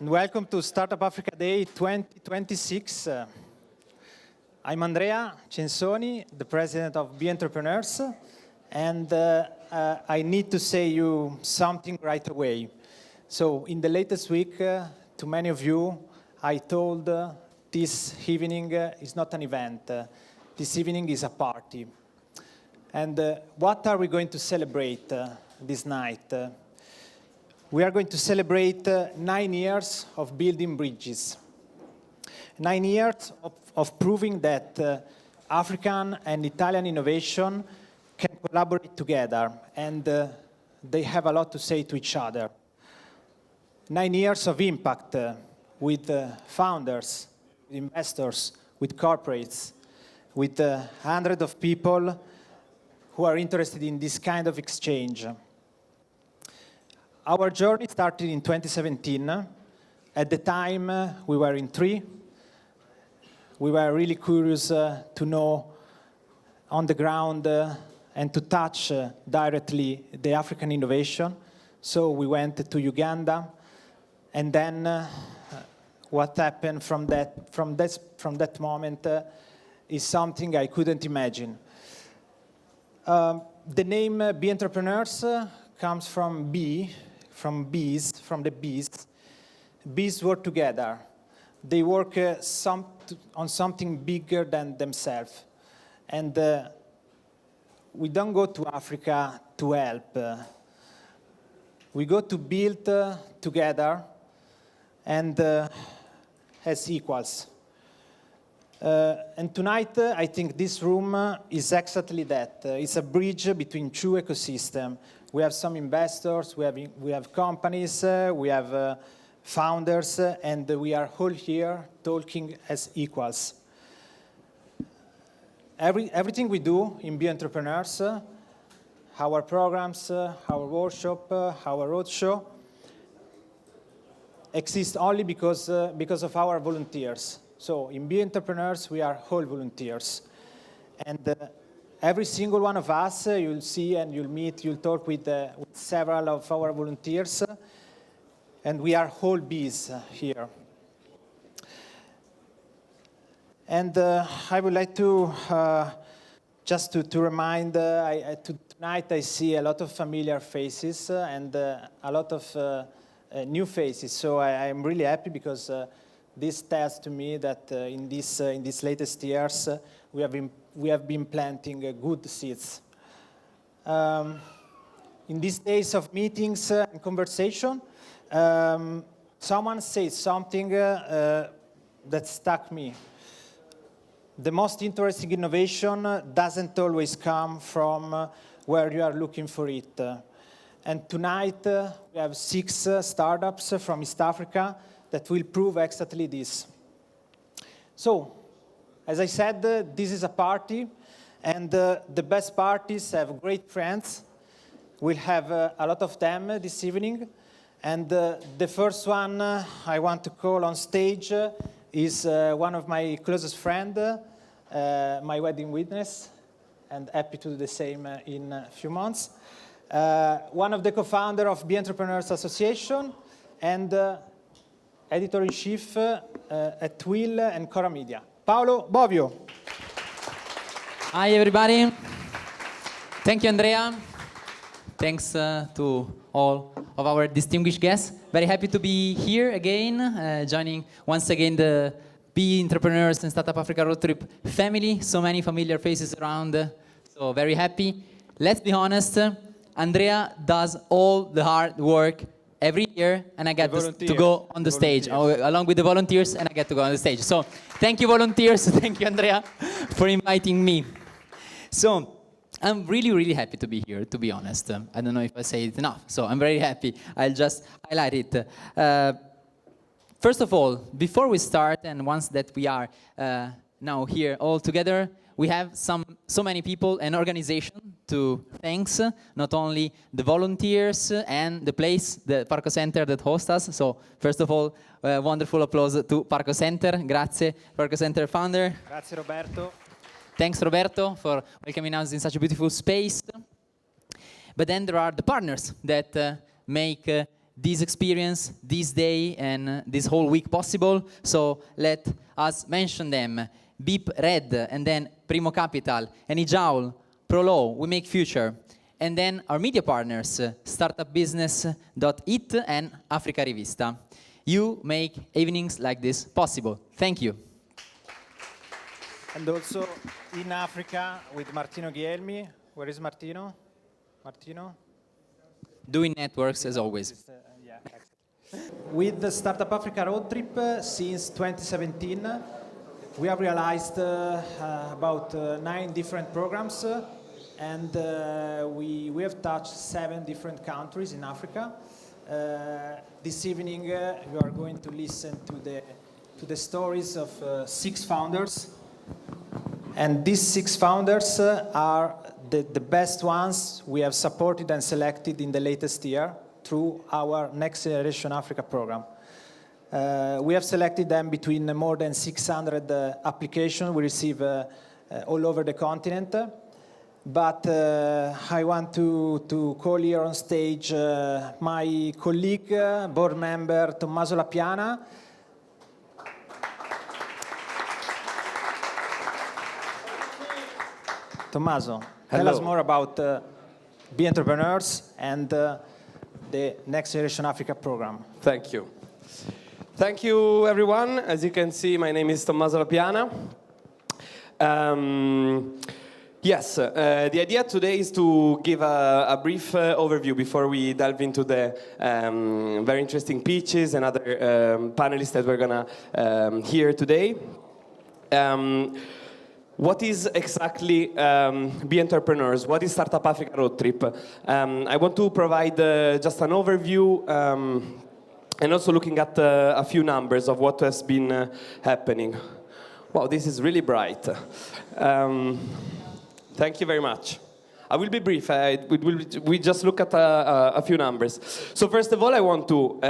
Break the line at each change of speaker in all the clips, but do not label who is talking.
and welcome to Startup Africa Day 2026. I'm Andrea Censoni, the president of BeEntrepreneurs, and I need to say you something right away. So in the latest week, to many of you, I told this evening is not an event. This evening is a party. And what are we going to celebrate this night? We are going to celebrate 9 years of building bridges. 9 years of proving that African and Italian innovation can collaborate together, and they have a lot to say to each other. 9 years of impact with founders, with investors, with corporates, with hundreds of people who are interested in this kind of exchange. Our journey started in 2017. At the time, we were in three. We were really curious to know on the ground and to touch directly the African innovation. So we went to Uganda, and then what happened from that moment is something I couldn't imagine. The name BeEntrepreneurs comes from B, from bees, from the bees. Bees work together. They work on something bigger than themselves. And we don't go to Africa to help. We go to build together and as equals. And tonight, I think this room is exactly that. It's a bridge between two ecosystems. We have some investors, we have companies, we have founders, and we are all here talking as equals. Everything we do in BeEntrepreneurs, our programs, our workshop, our roadshow, exists only because of our volunteers. So in BeEntrepreneurs, we are all volunteers. And every single one of us, you'll see and you'll meet, you'll talk with several of our volunteers, and we are all bees here. And I would like to, just to remind, tonight I see a lot of familiar faces and a lot of new faces. So I'm really happy because this tells to me that in these latest years, we have been planting good seeds. In these days of meetings and conversation, someone said something that stuck me. The most interesting innovation doesn't always come from where you are looking for it. And tonight, we have 6 startups from East Africa that will prove exactly this. So, as I said, this is a party, and the best parties have great friends. We'll have a lot of them this evening. And the first one I want to call on stage is one of my closest friends, my wedding witness, and happy to do the same in a few months. One of the co-founders of BeEntrepreneurs Association, and editor-in-chief at Will and Chora Media, Paolo Bovio.
Hi, everybody. Thank you, Andrea. Thanks to all of our distinguished guests. Very happy to be here again, joining once again the BeEntrepreneurs and Startup Africa Roadtrip family. So many familiar faces around, so very happy. Let's be honest, Andrea does all the hard work every year, and I get to go on the stage, along with the volunteers, and I get to go on the stage. So thank you, volunteers. Thank you, Andrea, for inviting me. So I'm really, really happy to be here, to be honest. I don't know if I say it enough, so I'm very happy. I'll just highlight it. First of all, before we start, and once that we are now here all together, we have so many people and organizations to thanks, not only the volunteers and the place, the PARCO Center that hosts us. So first of all, wonderful applause to PARCO Center. Grazie, PARCO Center founder.
Grazie, Roberto.
Thanks, Roberto, for welcoming us in such a beautiful space. But then there are the partners that make this experience, this day, and this whole week possible. So let us mention them. Beep Red, and then Primo Capital, Enijaul, Prolo, We Make Future. And then our media partners, startupbusiness.it and Africa Rivista. You make evenings like this possible. Thank you.
And also in Africa with Martino Guglielmi. Where is Martino? Martino?
Doing networks as always.
Yeah, with the Startup Africa Roadtrip since 2017, we have realized about 9 different programs, and we have touched 7 different countries in Africa. This evening, you are going to listen to the stories of 6 founders, and these 6 founders are the best ones we have supported and selected in the latest year through our Next Generation Africa program. We have selected them between more than 600 applications we receive all over the continent. But I want to call here on stage my colleague, board member Tommaso Lapiana. Tommaso, tell us more about BeEntrepreneurs and the Next Generation Africa program.
Thank you. Thank you, everyone. As you can see, my name is Tommaso Lapiana. Yes, the idea today is to give a brief overview before we delve into the very interesting pitches and other panelists that we're going to hear today. What is exactly BeEntrepreneurs? What is Startup Africa Roadtrip? I want to provide just an overview and also looking at a few numbers of what has been happening. Wow, this is really bright. Thank you very much. I will be brief. We just look at a few numbers. So first of all, I want to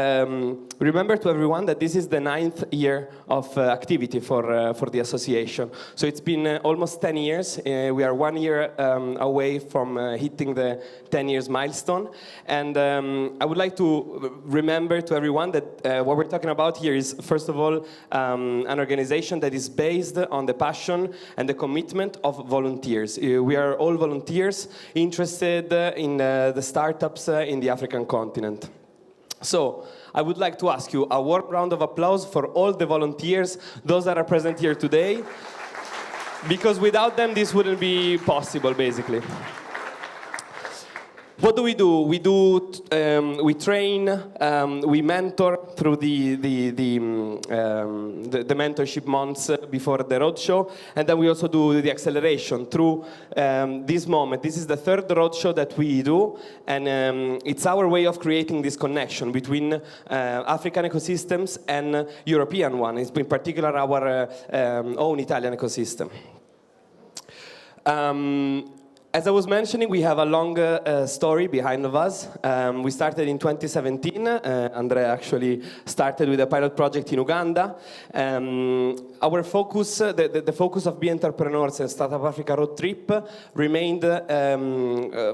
remember to everyone that this is the 9th year of activity for the association. So it's been almost 10 years. We are 1 year away from hitting the 10 years milestone. And I would like to remember to everyone that what we're talking about here is, first of all, an organization that is based on the passion and the commitment of volunteers. We are all volunteers interested in the startups in the African continent. So I would like to ask you a warm round of applause for all the volunteers, those that are present here today, because without them this wouldn't be possible, basically. What do? We train, we mentor through the mentorship months before the roadshow, and then we also do the acceleration through this moment. This is the 3rd roadshow that we do, and it's our way of creating this connection between African ecosystems and European one. It's in particular our own Italian ecosystem. As I was mentioning, we have a long story behind of us. We started in 2017. Andrea actually started with a pilot project in Uganda. Our focus, the focus of BeEntrepreneurs and Startup Africa Roadtrip remained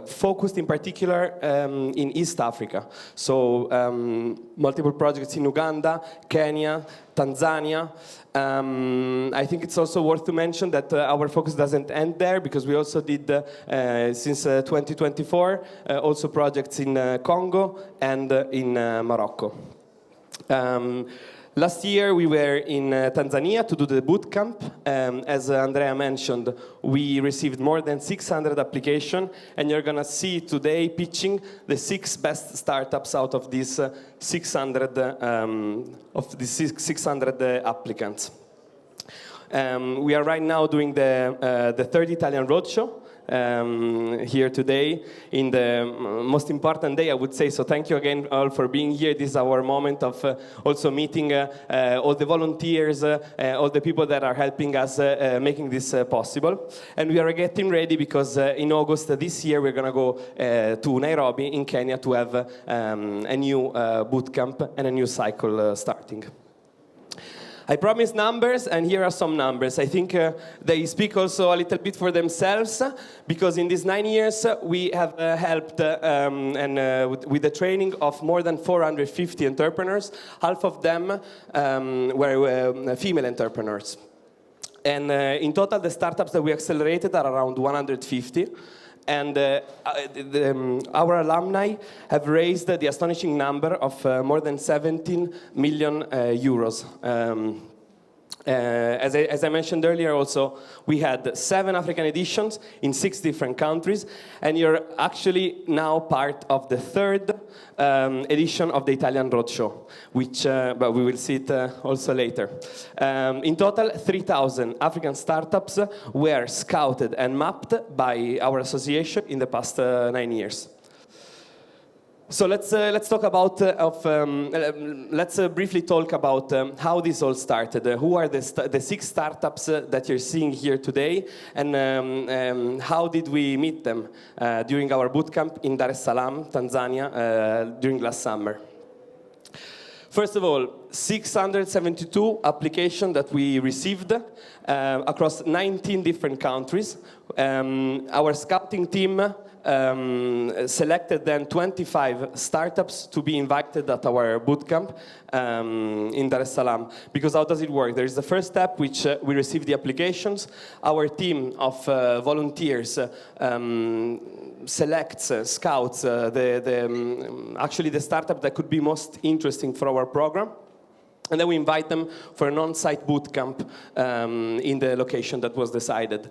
focused in particular in East Africa. So multiple projects in Uganda, Kenya, Tanzania. I think it's also worth to mention that our focus doesn't end there, because we also did, since 2024, also projects in Congo and in Morocco. Last year we were in Tanzania to do the boot camp. As Andrea mentioned, we received more than 600 applications, and you're going to see today pitching the 6 best startups out of these 600 applicants. We are right now doing the 3rd Italian Roadshow here today, in the most important day, I would say. So thank you again all for being here. This is our moment of also meeting all the volunteers, all the people that are helping us making this possible. And we are getting ready because in August this year we're going to go to Nairobi in Kenya to have a new boot camp and a new cycle starting. I promised numbers, and here are some numbers. I think they speak also a little bit for themselves, because in these 9 years we have helped with the training of more than 450 entrepreneurs. Half of them were female entrepreneurs. And in total, the startups that we accelerated are around 150. And our alumni have raised the astonishing number of more than 17 million euros. As I mentioned earlier also, we had 7 African editions in 6 different countries, and you're actually now part of the 3rd edition of the Italian Roadshow, which, but we will see it also later. In total, 3,000 African startups were scouted and mapped by our association in the past 9 years. So let's talk about let's briefly talk about how this all started. Who are the 6 startups that you're seeing here today, and how did we meet them during our bootcamp in Dar es Salaam, Tanzania, during last summer? First of all, 672 applications that we received across 19 different countries. Our scouting team selected then 25 startups to be invited at our bootcamp in Dar es Salaam. Because how does it work? There is the first step, which we receive the applications. Our team of volunteers selects, scouts actually the startup that could be most interesting for our program. And then we invite them for an on-site bootcamp in the location that was decided.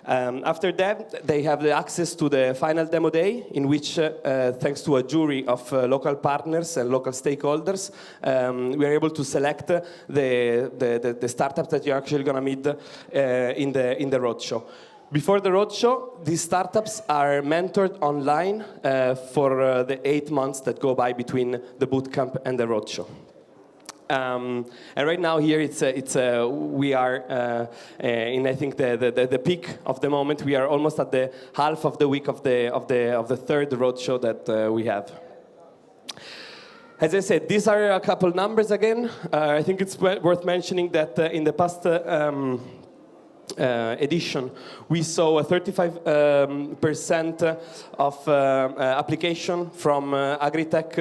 After that, they have the access to the final demo day, in which, thanks to a jury of local partners and local stakeholders, we are able to select the startups that you're actually going to meet in the roadshow. Before the roadshow, these startups are mentored online for the 8 months that go by between the bootcamp and the roadshow. And right now here we are in, I think, the peak of the moment. We are almost at the half of the week of the 3rd roadshow that we have. As I said, these are a couple numbers again. I think it's worth mentioning that in the past edition, we saw a 35% of application from agri-tech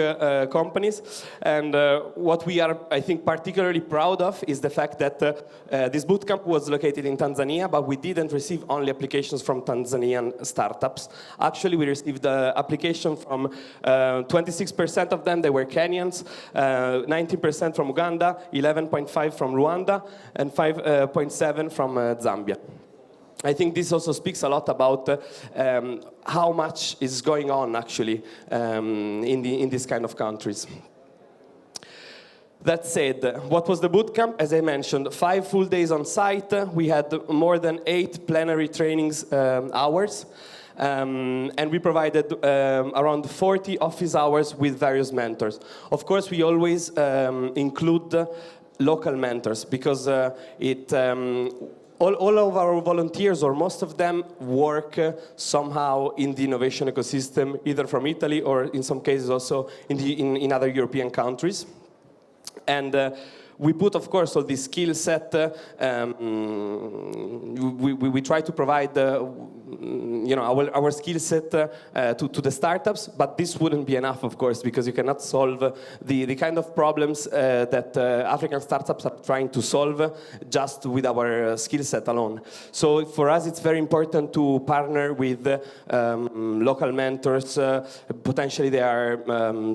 companies. And what we are, I think, particularly proud of is the fact that this bootcamp was located in Tanzania, but we didn't receive only applications from Tanzanian startups. Actually, we received application from 26% of them, they were Kenyans, 19% from Uganda, 11.5% from Rwanda, and 5.7% from Zambia. I think this also speaks a lot about how much is going on actually in these kind of countries. That said, what was the bootcamp? As I mentioned, 5 full days on site. We had more than 8 plenary trainings hours. And we provided around 40 office hours with various mentors. Of course, we always include local mentors, because all of our volunteers, or most of them, work somehow in the innovation ecosystem, either from Italy or in some cases also in other European countries. And we put, of course, all this skill set. We try to provide, our skill set to the startups, but this wouldn't be enough, of course, because you cannot solve the kind of problems that African startups are trying to solve just with our skill set alone. So for us, it's very important to partner with local mentors. Potentially, they are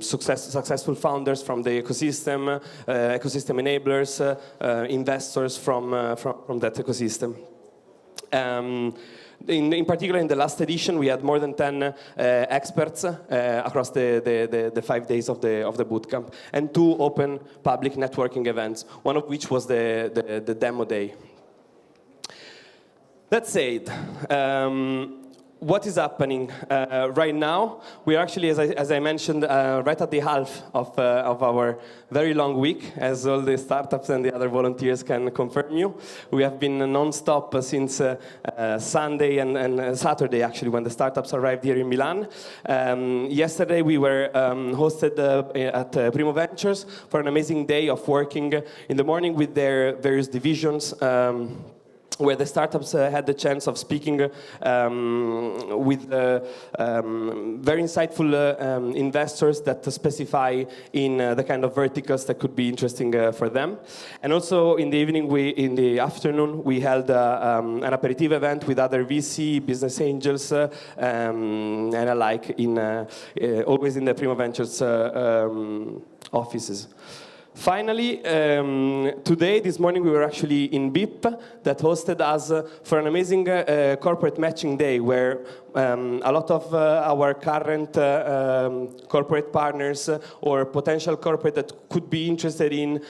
successful founders from the ecosystem enablers, investors from that ecosystem. In particular, in the last edition, we had more than 10 experts across the 5 days of the bootcamp, and 2 open public networking events, one of which was the demo day. That said, what is happening right now? We are actually, as I mentioned, right at the half of our very long week, as all the startups and the other volunteers can confirm you. We have been non-stop since Sunday and Saturday, actually, when the startups arrived here in Milan. Yesterday, we were hosted at Primo Ventures for an amazing day of working in the morning with their various divisions, where the startups had the chance of speaking with very insightful investors that specify in the kind of verticals that could be interesting for them. And also in the evening, in the afternoon, we held an aperitif event with other VC, business angels, and alike, always in the Primo Ventures offices. Finally, this morning we were actually in BIP that hosted us for an amazing corporate matching day where a lot of our current corporate partners or potential corporate that could be interested in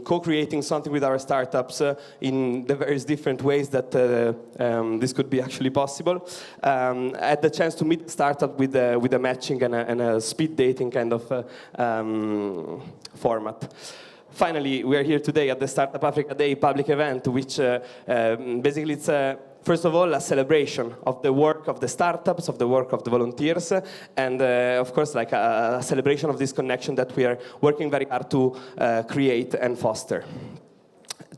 co-creating something with our startups in the various different ways that this could be actually possible, had the chance to meet the startup with a matching and a speed dating kind of format. Finally, we are here today at the Startup Africa Day public event, which basically it's first of all a celebration of the work of the startups, of the work of the volunteers, and of course like a celebration of this connection that we are working very hard to create and foster.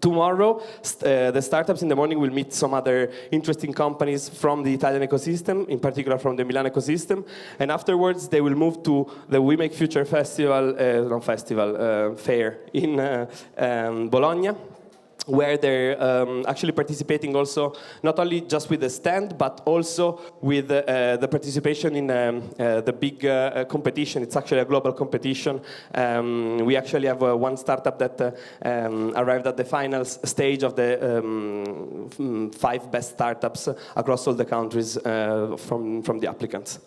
Tomorrow, the startups in the morning will meet some other interesting companies from the Italian ecosystem, in particular from the Milan ecosystem. And afterwards, they will move to the We Make Future Festival, fair in Bologna, where they're actually participating also, not only just with the stand, but also with the participation in the big competition. It's actually a global competition. We actually have one startup that arrived at the final stage of the 5 best startups across all the countries from the applicants.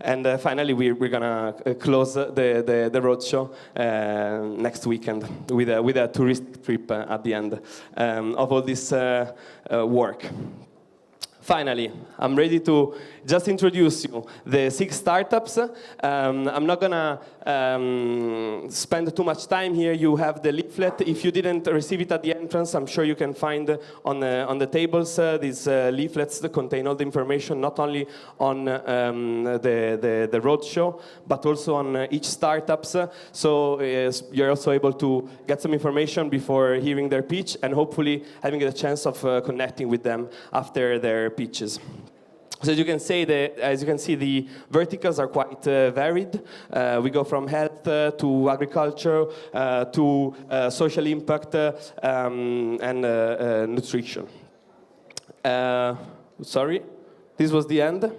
And finally, we're gonna close the roadshow next weekend with a tourist trip at the end of all this work. Finally, I'm ready to just introduce you the 6 startups. I'm not gonna spend too much time here. You have the leaflet. If you didn't receive it at the entrance, I'm sure you can find on the tables these leaflets that contain all the information, not only on the roadshow, but also on each startups. So you're also able to get some information before hearing their pitch and hopefully having the chance of connecting with them after their pitches. So as you can see, the verticals are quite varied. We go from health to agriculture to social impact and nutrition. Sorry, this was the end.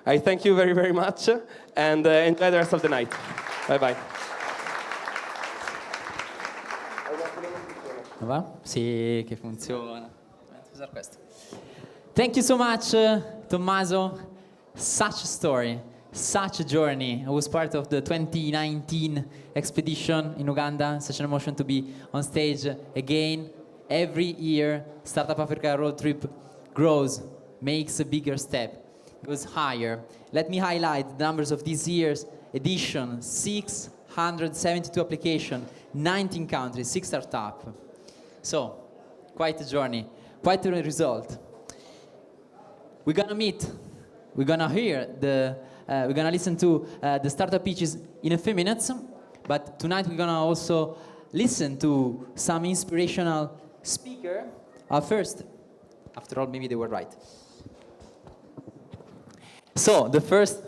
I thank you very, very much, and enjoy the rest of the night. Bye-bye.
Va? Sì, che funziona. Usare questo. Thank you so much, Tommaso. Such a story, such a journey. I was part of the 2019 expedition in Uganda. Such an emotion to be on stage again. Every year, Startup Africa Roadtrip grows, makes a bigger step, goes higher. Let me highlight the numbers of this year's edition: 672 applications, 19 countries, 6 startups. So, quite a journey, quite a result. We're gonna meet, we're gonna hear we're gonna listen to the startup pitches in a few minutes, but tonight we're gonna also listen to some inspirational speaker. First, after all, maybe they were right. So the first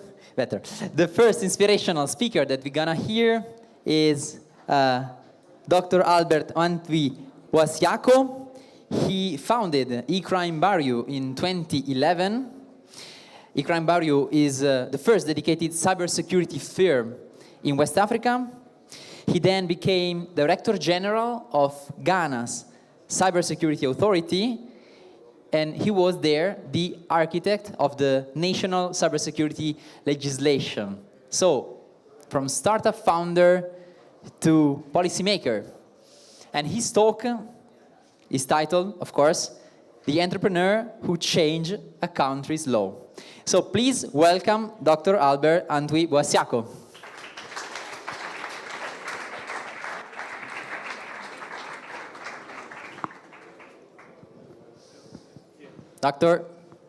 inspirational speaker that we're gonna hear is Dr. Albert Antwi-Boasiako. He founded eCrime Bureau in 2011. eCrime Bureau is the first dedicated cybersecurity firm in West Africa. He then became Director General of Ghana's Cybersecurity Authority, and he was there the architect of the national cybersecurity legislation. So, from startup founder to policymaker. And his talk is titled, of course, the entrepreneur who changed a country's law. So please welcome Dr. Albert Antwi-Boasiako. Doctor,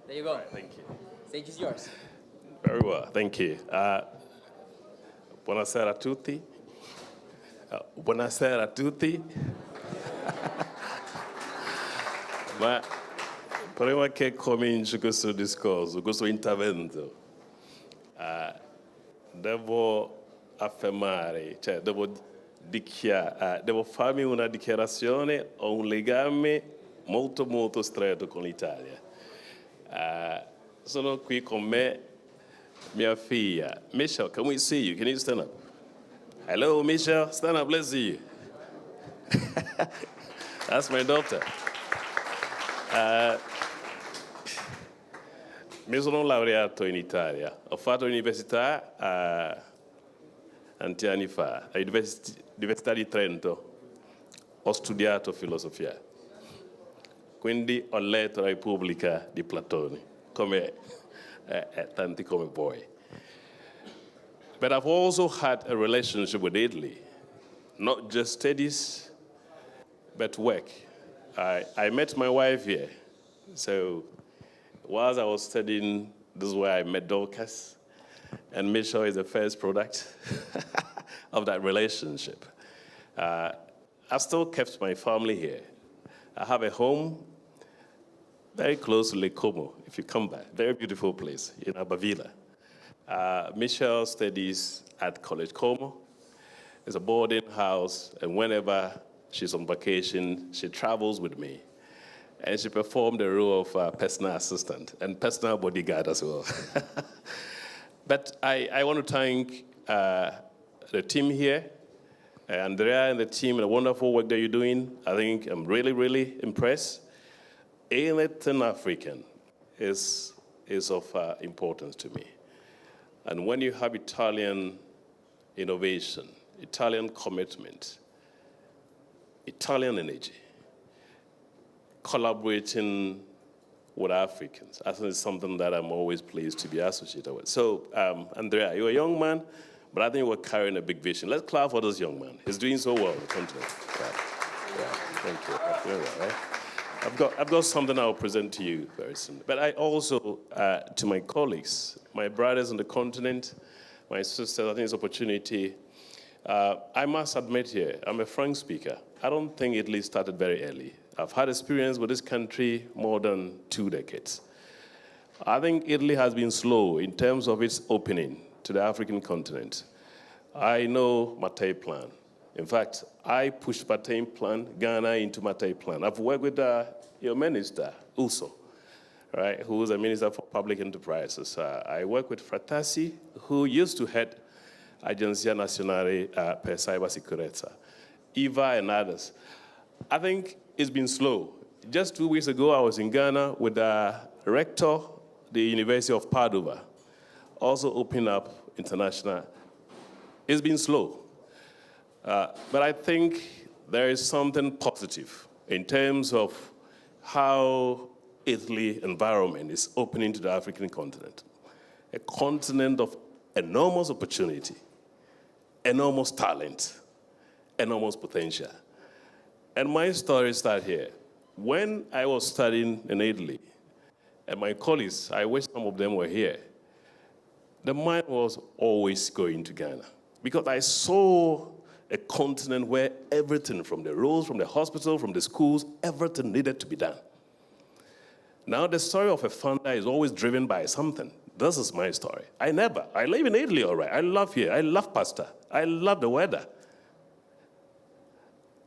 there you go.
Right, thank you.
Stage is yours.
Very well, thank you. Buonasera a tutti. Buonasera a tutti. Ma prima che cominci questo discorso, questo intervento, devo affermare, cioè devo farmi una dichiarazione, ho un legame molto molto stretto con l'Italia. Sono qui con me, mia figlia. Michelle, can we see you? Can you stand up? Hello, Michelle, stand up, let's see you. That's my daughter. Mi sono laureato in Italia. Ho fatto l'università tanti anni fa, all'Università di Trento. Ho studiato filosofia. Quindi ho letto la Repubblica di Platone, come tanti come voi. But I've also had a relationship with Italy, not just studies, but work. I met my wife here. So whilst I was studying, this is where I met Dorcas, and Michelle is the first product of that relationship. I still kept my family here. I have a home very close to Lake Como, if you come back. Very beautiful place in Abavila. Michelle studies at College Como. It's a boarding house, and whenever she's on vacation, she travels with me. And she performed the role of personal assistant and personal bodyguard as well. But I want to thank the team here, Andrea and the team, the wonderful work that you're doing. I think I'm really, really impressed. Anything African is of importance to me. And when you have Italian innovation, Italian commitment, Italian energy, collaborating with Africans, I think it's something that I'm always pleased to be associated with. So, Andrea, you're a young man, but I think we're carrying a big vision. Let's clap for this young man. He's doing so well in the continent. Yeah, thank you. Very well, right? I've got something I'll present to you very soon. But I also, to my colleagues, my brothers on the continent, my sisters, I think it's an opportunity. I must admit here, I'm a frank speaker. I don't think Italy started very early. I've had experience with this country more than 2 decades. I think Italy has been slow in terms of its opening to the African continent. I know Mattei Plan. In fact, I pushed Mattei Plan, Ghana into Mattei Plan. I've worked with your minister, also, right, who is a minister for public enterprises. I work with Frattasi, who used to head Agenzia Nazionale per Cybersecurity, Eva and others. I think it's been slow. Just 2 weeks ago, I was in Ghana with the rector, the University of Padua, also opening up international. It's been slow. But I think there is something positive in terms of how Italy environment is opening to the African continent. A continent of enormous opportunity, enormous talent, enormous potential. And my story started here. When I was studying in Italy, and my colleagues, I wish some of them were here, the mind was always going to Ghana. Because I saw a continent where everything, from the roads, from the hospital, from the schools, everything needed to be done. Now the story of a founder is always driven by something. This is my story. I live in Italy, all right. I love here. I love pasta. I love the weather.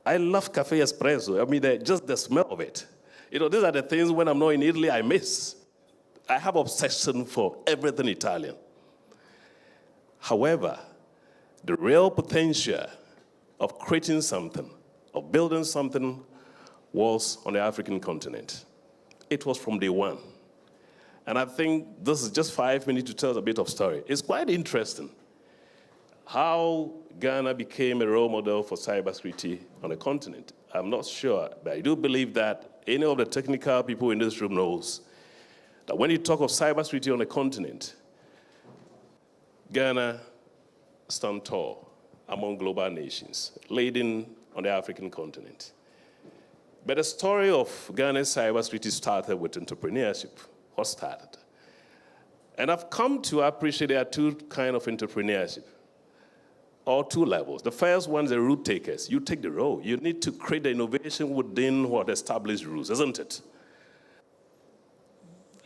I love cafe espresso. I mean, just the smell of it. You know, these are the things when I'm not in Italy, I miss. I have obsession for everything Italian. However, the real potential of creating something, of building something, was on the African continent. It was from day one. And I think this is just 5 minutes to tell a bit of story. It's quite interesting how Ghana became a role model for cybersecurity on the continent. I'm not sure, but I do believe that any of the technical people in this room knows that when you talk of cybersecurity on the continent, Ghana stands tall among global nations, leading on the African continent. But the story of Ghana's cybersecurity started with entrepreneurship, what started. And I've come to appreciate there are two kinds of entrepreneurship, or two levels. The first one is the root takers. You take the role. You need to create the innovation within what established rules, isn't it?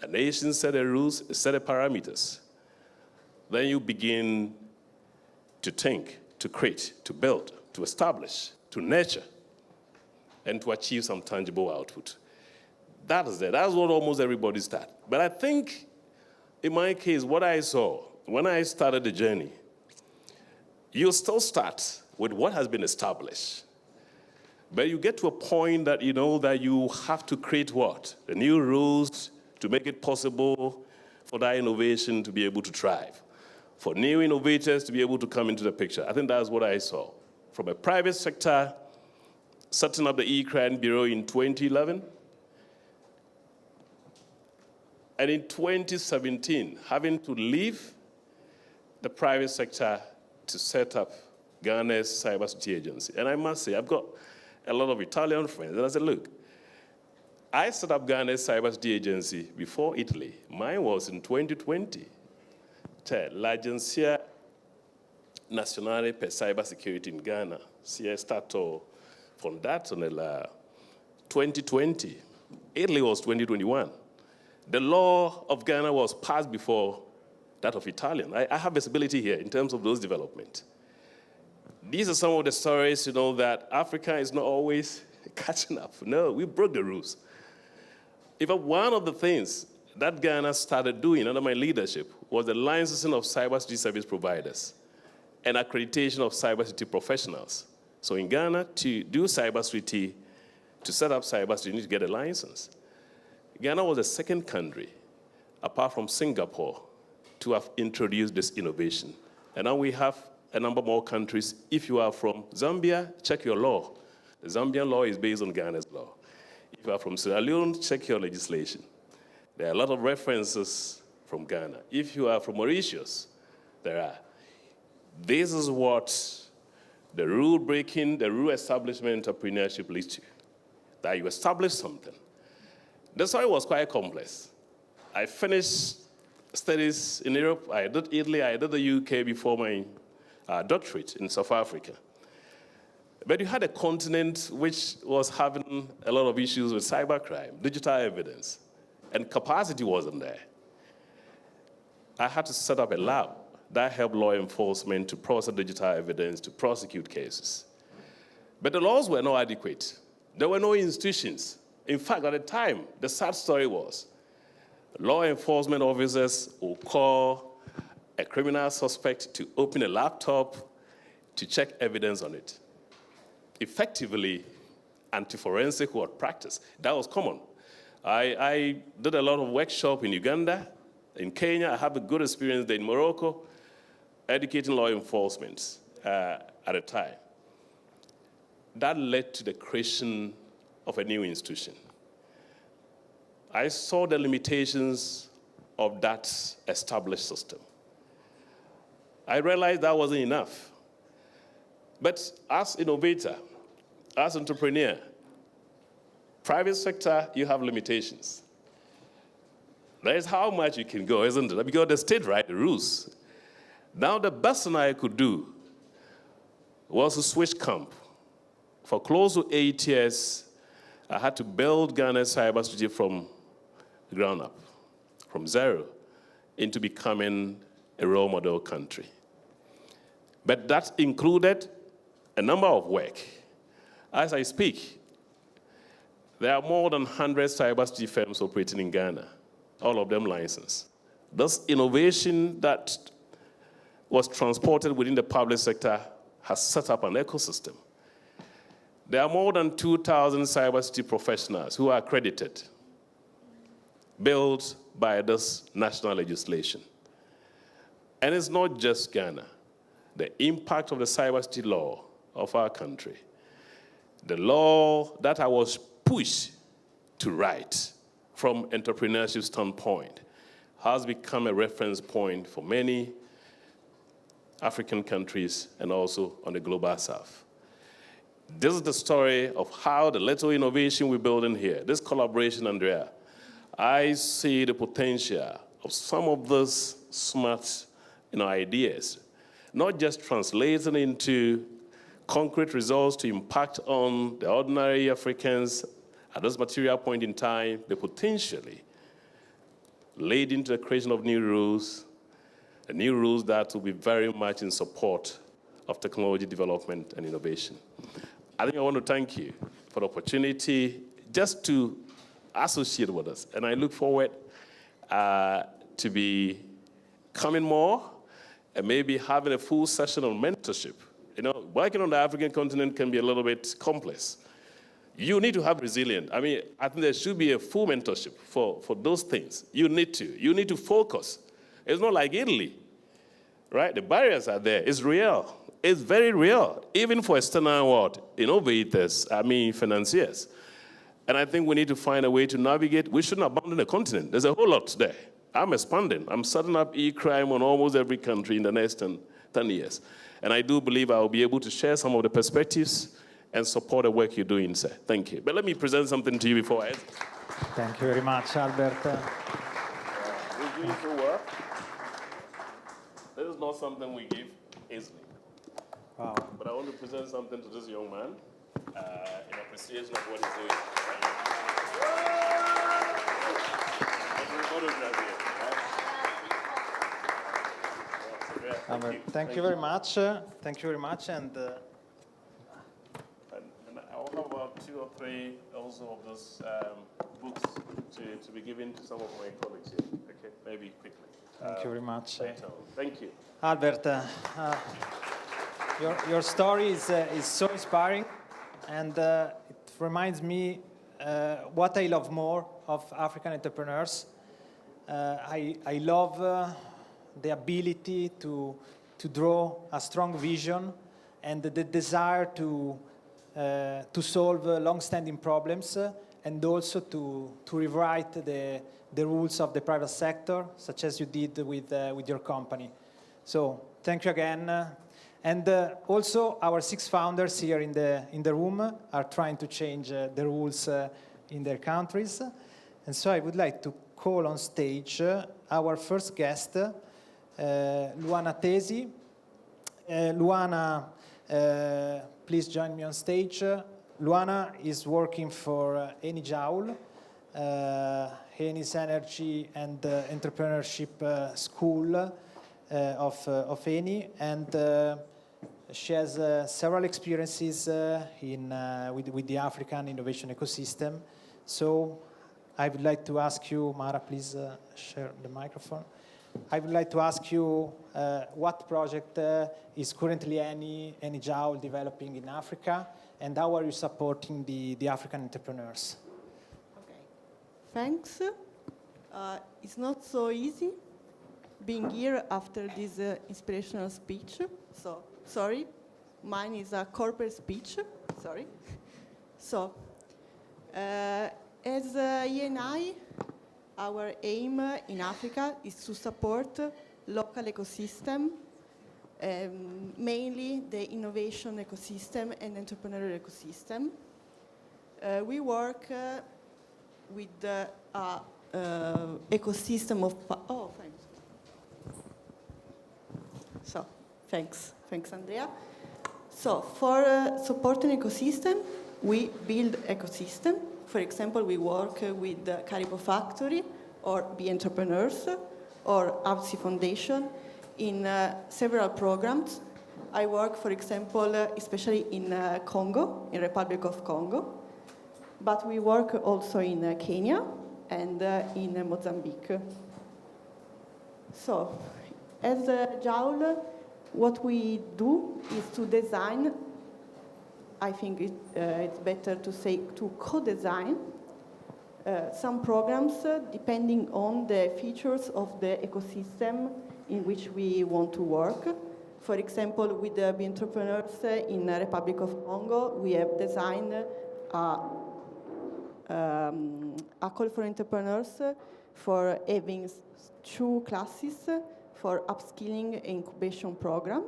A nation set the rules, set the parameters. Then you begin to think, to create, to build, to establish, to nurture, and to achieve some tangible output. That is it. That's what almost everybody starts. But I think, in my case, what I saw when I started the journey, you still start with what has been established. But you get to a point that you know that you have to create what? The new rules to make it possible for that innovation to be able to thrive, for new innovators to be able to come into the picture. I think that's what I saw. From a private sector, setting up the E-Crime Bureau in 2011, and in 2017, having to leave the private sector to set up Ghana's cybersecurity agency. And I must say, I've got a lot of Italian friends, and I said, look, I set up Ghana's cybersecurity agency before Italy. Mine was in 2020. L'Agenzia Nazionale per Cybersecurity in Ghana si è stato fondato nel 2020. Italy was 2021. The law of Ghana was passed before that of Italian. I have visibility here in terms of those developments. These are some of the stories, you know, that Africa is not always catching up. No, we broke the rules. Even one of the things that Ghana started doing under my leadership was the licensing of cybersecurity service providers and accreditation of cybersecurity professionals. So in Ghana, to do cybersecurity, to set up cybersecurity, you need to get a license. Ghana was the second country, apart from Singapore, to have introduced this innovation. And now we have a number more countries. If you are from Zambia, check your law. The Zambian law is based on Ghana's law. If you are from Sierra Leone, check your legislation. There are a lot of references from Ghana. If you are from Mauritius, there are. This is what the rule breaking, the rule establishment entrepreneurship leads to, that you establish something. The story was quite complex. I finished studies in Europe. I did Italy, I did the UK before my doctorate in South Africa. But you had a continent which was having a lot of issues with cybercrime, digital evidence, and capacity wasn't there. I had to set up a lab that helped law enforcement to process digital evidence, to prosecute cases. But the laws were not adequate. There were no institutions. In fact, at the time, the sad story was law enforcement officers will call a criminal suspect to open a laptop to check evidence on it. Effectively, anti-forensic work practice. That was common. I did a lot of workshop in Uganda, in Kenya. I have a good experience there in Morocco, educating law enforcement at the time. That led to the creation of a new institution. I saw the limitations of that established system. I realized that wasn't enough. But as innovator, as entrepreneur, private sector, you have limitations. That is how much you can go, isn't it? Because the state writes the rules. Now the best thing I could do was to switch camp. For close to 8 years, I had to build Ghana's cybersecurity from the ground up, from zero, into becoming a role model country. But that included a number of work. As I speak, there are more than 100 cybersecurity firms operating in Ghana, all of them licensed. This innovation that was transported within the public sector has set up an ecosystem. There are more than 2,000 cybersecurity professionals who are accredited, built by this national legislation. And it's not just Ghana. The impact of the cybersecurity law of our country, the law that I was pushed to write from entrepreneurship standpoint has become a reference point for many African countries and also on the global south. This is the story of how the little innovation we're building here, this collaboration, Andrea, I see the potential of some of those smart ideas, not just translating into concrete results to impact on the ordinary Africans at this material point in time, but potentially lead into the creation of new rules, and new rules that will be very much in support of technology development and innovation. I think I want to thank you for the opportunity just to associate with us, and I look forward to be coming more and maybe having a full session on mentorship. Working on the African continent can be a little bit complex. You need to have resilience. I think there should be a full mentorship for those things. You need to focus. It's not like Italy, right? The barriers are there. It's real. It's very real, even for external world, innovators, financiers. And I think we need to find a way to navigate. We shouldn't abandon the continent. There's a whole lot there. I'm expanding. I'm setting up e-crime on almost every country in the next 10 years. And I do believe I'll be able to share some of the perspectives and support the work you're doing, sir. Thank you. But let me present something to you before I end.
Thank you very much, Albert.
We're doing good work. This is not something we give easily.
Wow.
But I want to present something to this young man in appreciation of what he's doing.
Thank you very much. Thank you very much. And
I'll have about 2 or 3 also of those books to be given to some of my colleagues here. Okay, maybe quickly.
thank you very much.
Later. Thank you.
Albert, your story is so inspiring, and it reminds me what I love more of African entrepreneurs. I love the ability to draw a strong vision and the desire to solve long-standing problems and also to rewrite the rules of the private sector, such as you did with your company. So thank you again. And also our 6 founders here in the room are trying to change the rules in their countries. And so I would like to call on stage our first guest, Luana Tesi. Luana, please join me on stage. Luana is working for Eni Joule, Eni's Energy and Entrepreneurship School of Eni, and she has several experiences with the African innovation ecosystem. So I would like to ask you, Mara, please share the microphone. I would like to ask you what project is currently Eni Joule developing in Africa, and how are you supporting the African entrepreneurs?
Okay, thanks. It's not so easy being here after this inspirational speech. So, sorry, mine is a corporate speech, sorry. So, as ENI, our aim in Africa is to support local ecosystem, mainly the innovation ecosystem and entrepreneurial ecosystem. We work with the ecosystem of... Oh, thanks. So, thanks, Andrea. So, for supporting ecosystem, we build ecosystem. For example, we work with the Caribou Factory or BeEntrepreneurs or APS Foundation in several programs. I work, for example, especially in Congo, in Republic of Congo, but we work also in Kenya and in Mozambique. So, as Joule, what we do is to design, I think it's better to say to co-design some programs depending on the features of the ecosystem in which we want to work. For example, with the BeEntrepreneurs in the Republic of Congo, we have designed a a call for entrepreneurs for having 2 classes for upskilling and incubation program.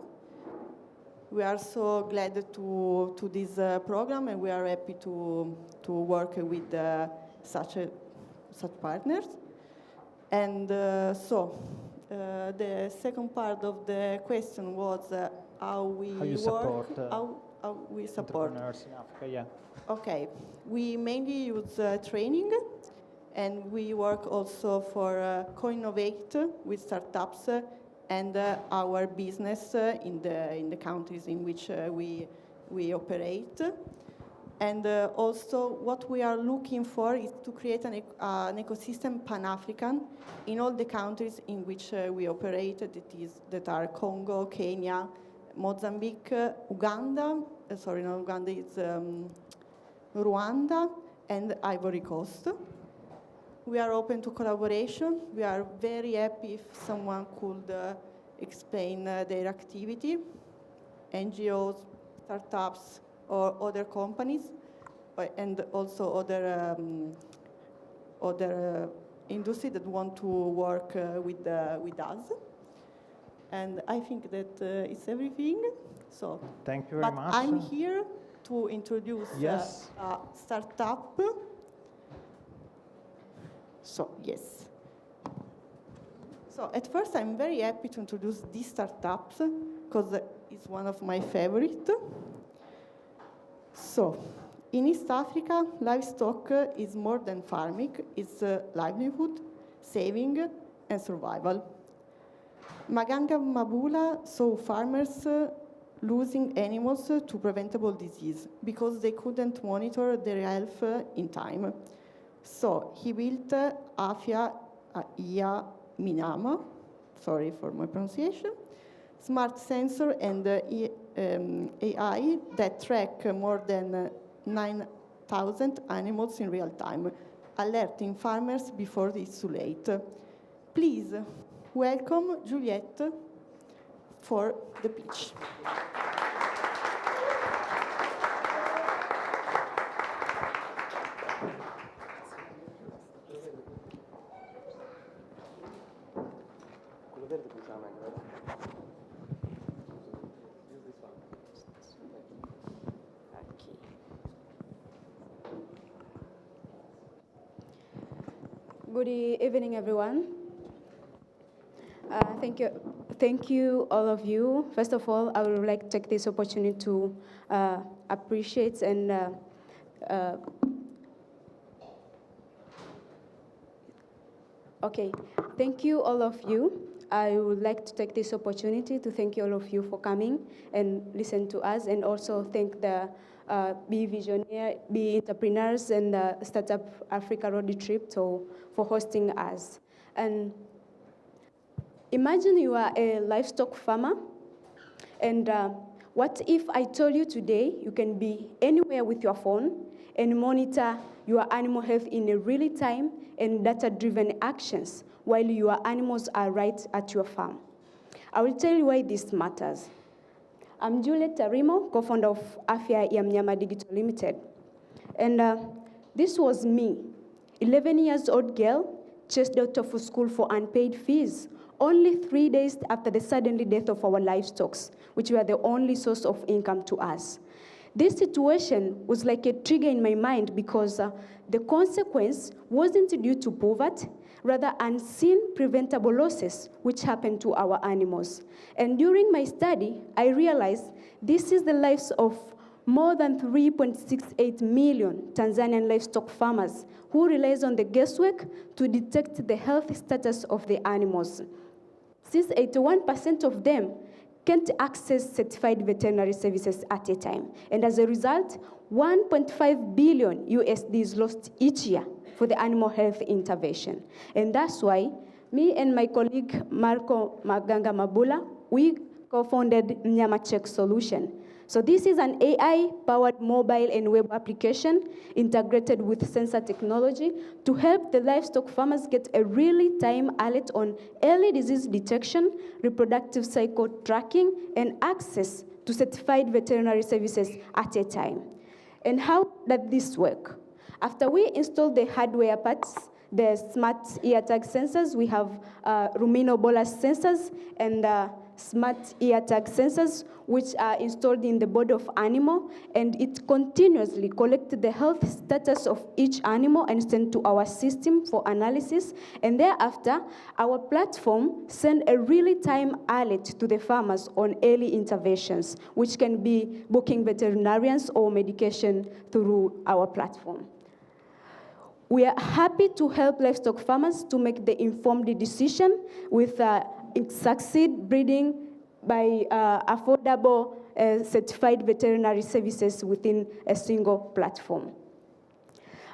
We are so glad to this program, and we are happy to work with such partners. And the second part of the question was how we work, how we support
entrepreneurs in Africa. Yeah.
Okay, we mainly use training, and we work also for co-innovate with startups and our business in the countries in which we operate. And also what we are looking for is to create an ecosystem Pan-African in all the countries in which we operate, that are Congo, Kenya, Mozambique, Uganda, sorry, not Uganda, it's Rwanda, and Ivory Coast. We are open to collaboration. We are very happy if someone could explain their activity, NGOs, startups, or other companies, and also other industry that want to work with us. And I think that it's everything. So,
thank you very much.
I'm here to introduce a startup. So, yes. So, at first, I'm very happy to introduce these startups because it's one of my favorites. So, in East Africa, livestock is more than farming. It's livelihood, saving, and survival. Maganga Mabula saw farmers losing animals to preventable disease because they couldn't monitor their health in time. So he built Afya Ya Mnyama, sorry for my pronunciation, smart sensor and AI that track more than 9,000 animals in real time, alerting farmers before it's too late. Please welcome Juliette for the pitch.
Good evening, everyone. Thank you, all of you. First of all, I would like to take this opportunity to appreciate and thank you, all of you. I would like to take this opportunity to thank you, all of you, for coming and listen to us, and also thank the BeEntrepreneurs and Startup Africa Roadtrip for hosting us. And imagine you are a livestock farmer, and what if I told you today you can be anywhere with your phone and monitor your animal health in a real time and data-driven actions while your animals are right at your farm? I will tell you why this matters. I'm Juliet Tarimo, co-founder of Afya Ya Mnyama Digital Limited. And this was me, 11 years old girl, chased out of school for unpaid fees, only 3 days after the sudden death of our livestock, which were the only source of income to us. This situation was like a trigger in my mind because the consequence wasn't due to poverty, rather unseen preventable losses which happened to our animals. And during my study, I realized this is the lives of more than 3.68 million Tanzanian livestock farmers who relies on the guesswork to detect the health status of the animals. Since 81% of them can't access certified veterinary services at a time. And as a result, 1.5 billion USD is lost each year for the animal health intervention. And that's why me and my colleague Marco Maganga Mabula, we co-founded Mnyama Check Solution. So this is an AI-powered mobile and web application integrated with sensor technology to help the livestock farmers get a real-time alert on early disease detection, reproductive cycle tracking, and access to certified veterinary services at a time. And how does this work? After we install the hardware parts, the smart ear tag sensors, we have Rumino bolus sensors and smart ear tag sensors, which are installed in the body of animal, and it continuously collects the health status of each animal and send to our system for analysis. And thereafter, our platform send a real-time alert to the farmers on early interventions, which can be booking veterinarians or medication through our platform. We are happy to help livestock farmers to make the informed decision with succeed breeding by affordable certified veterinary services within a single platform.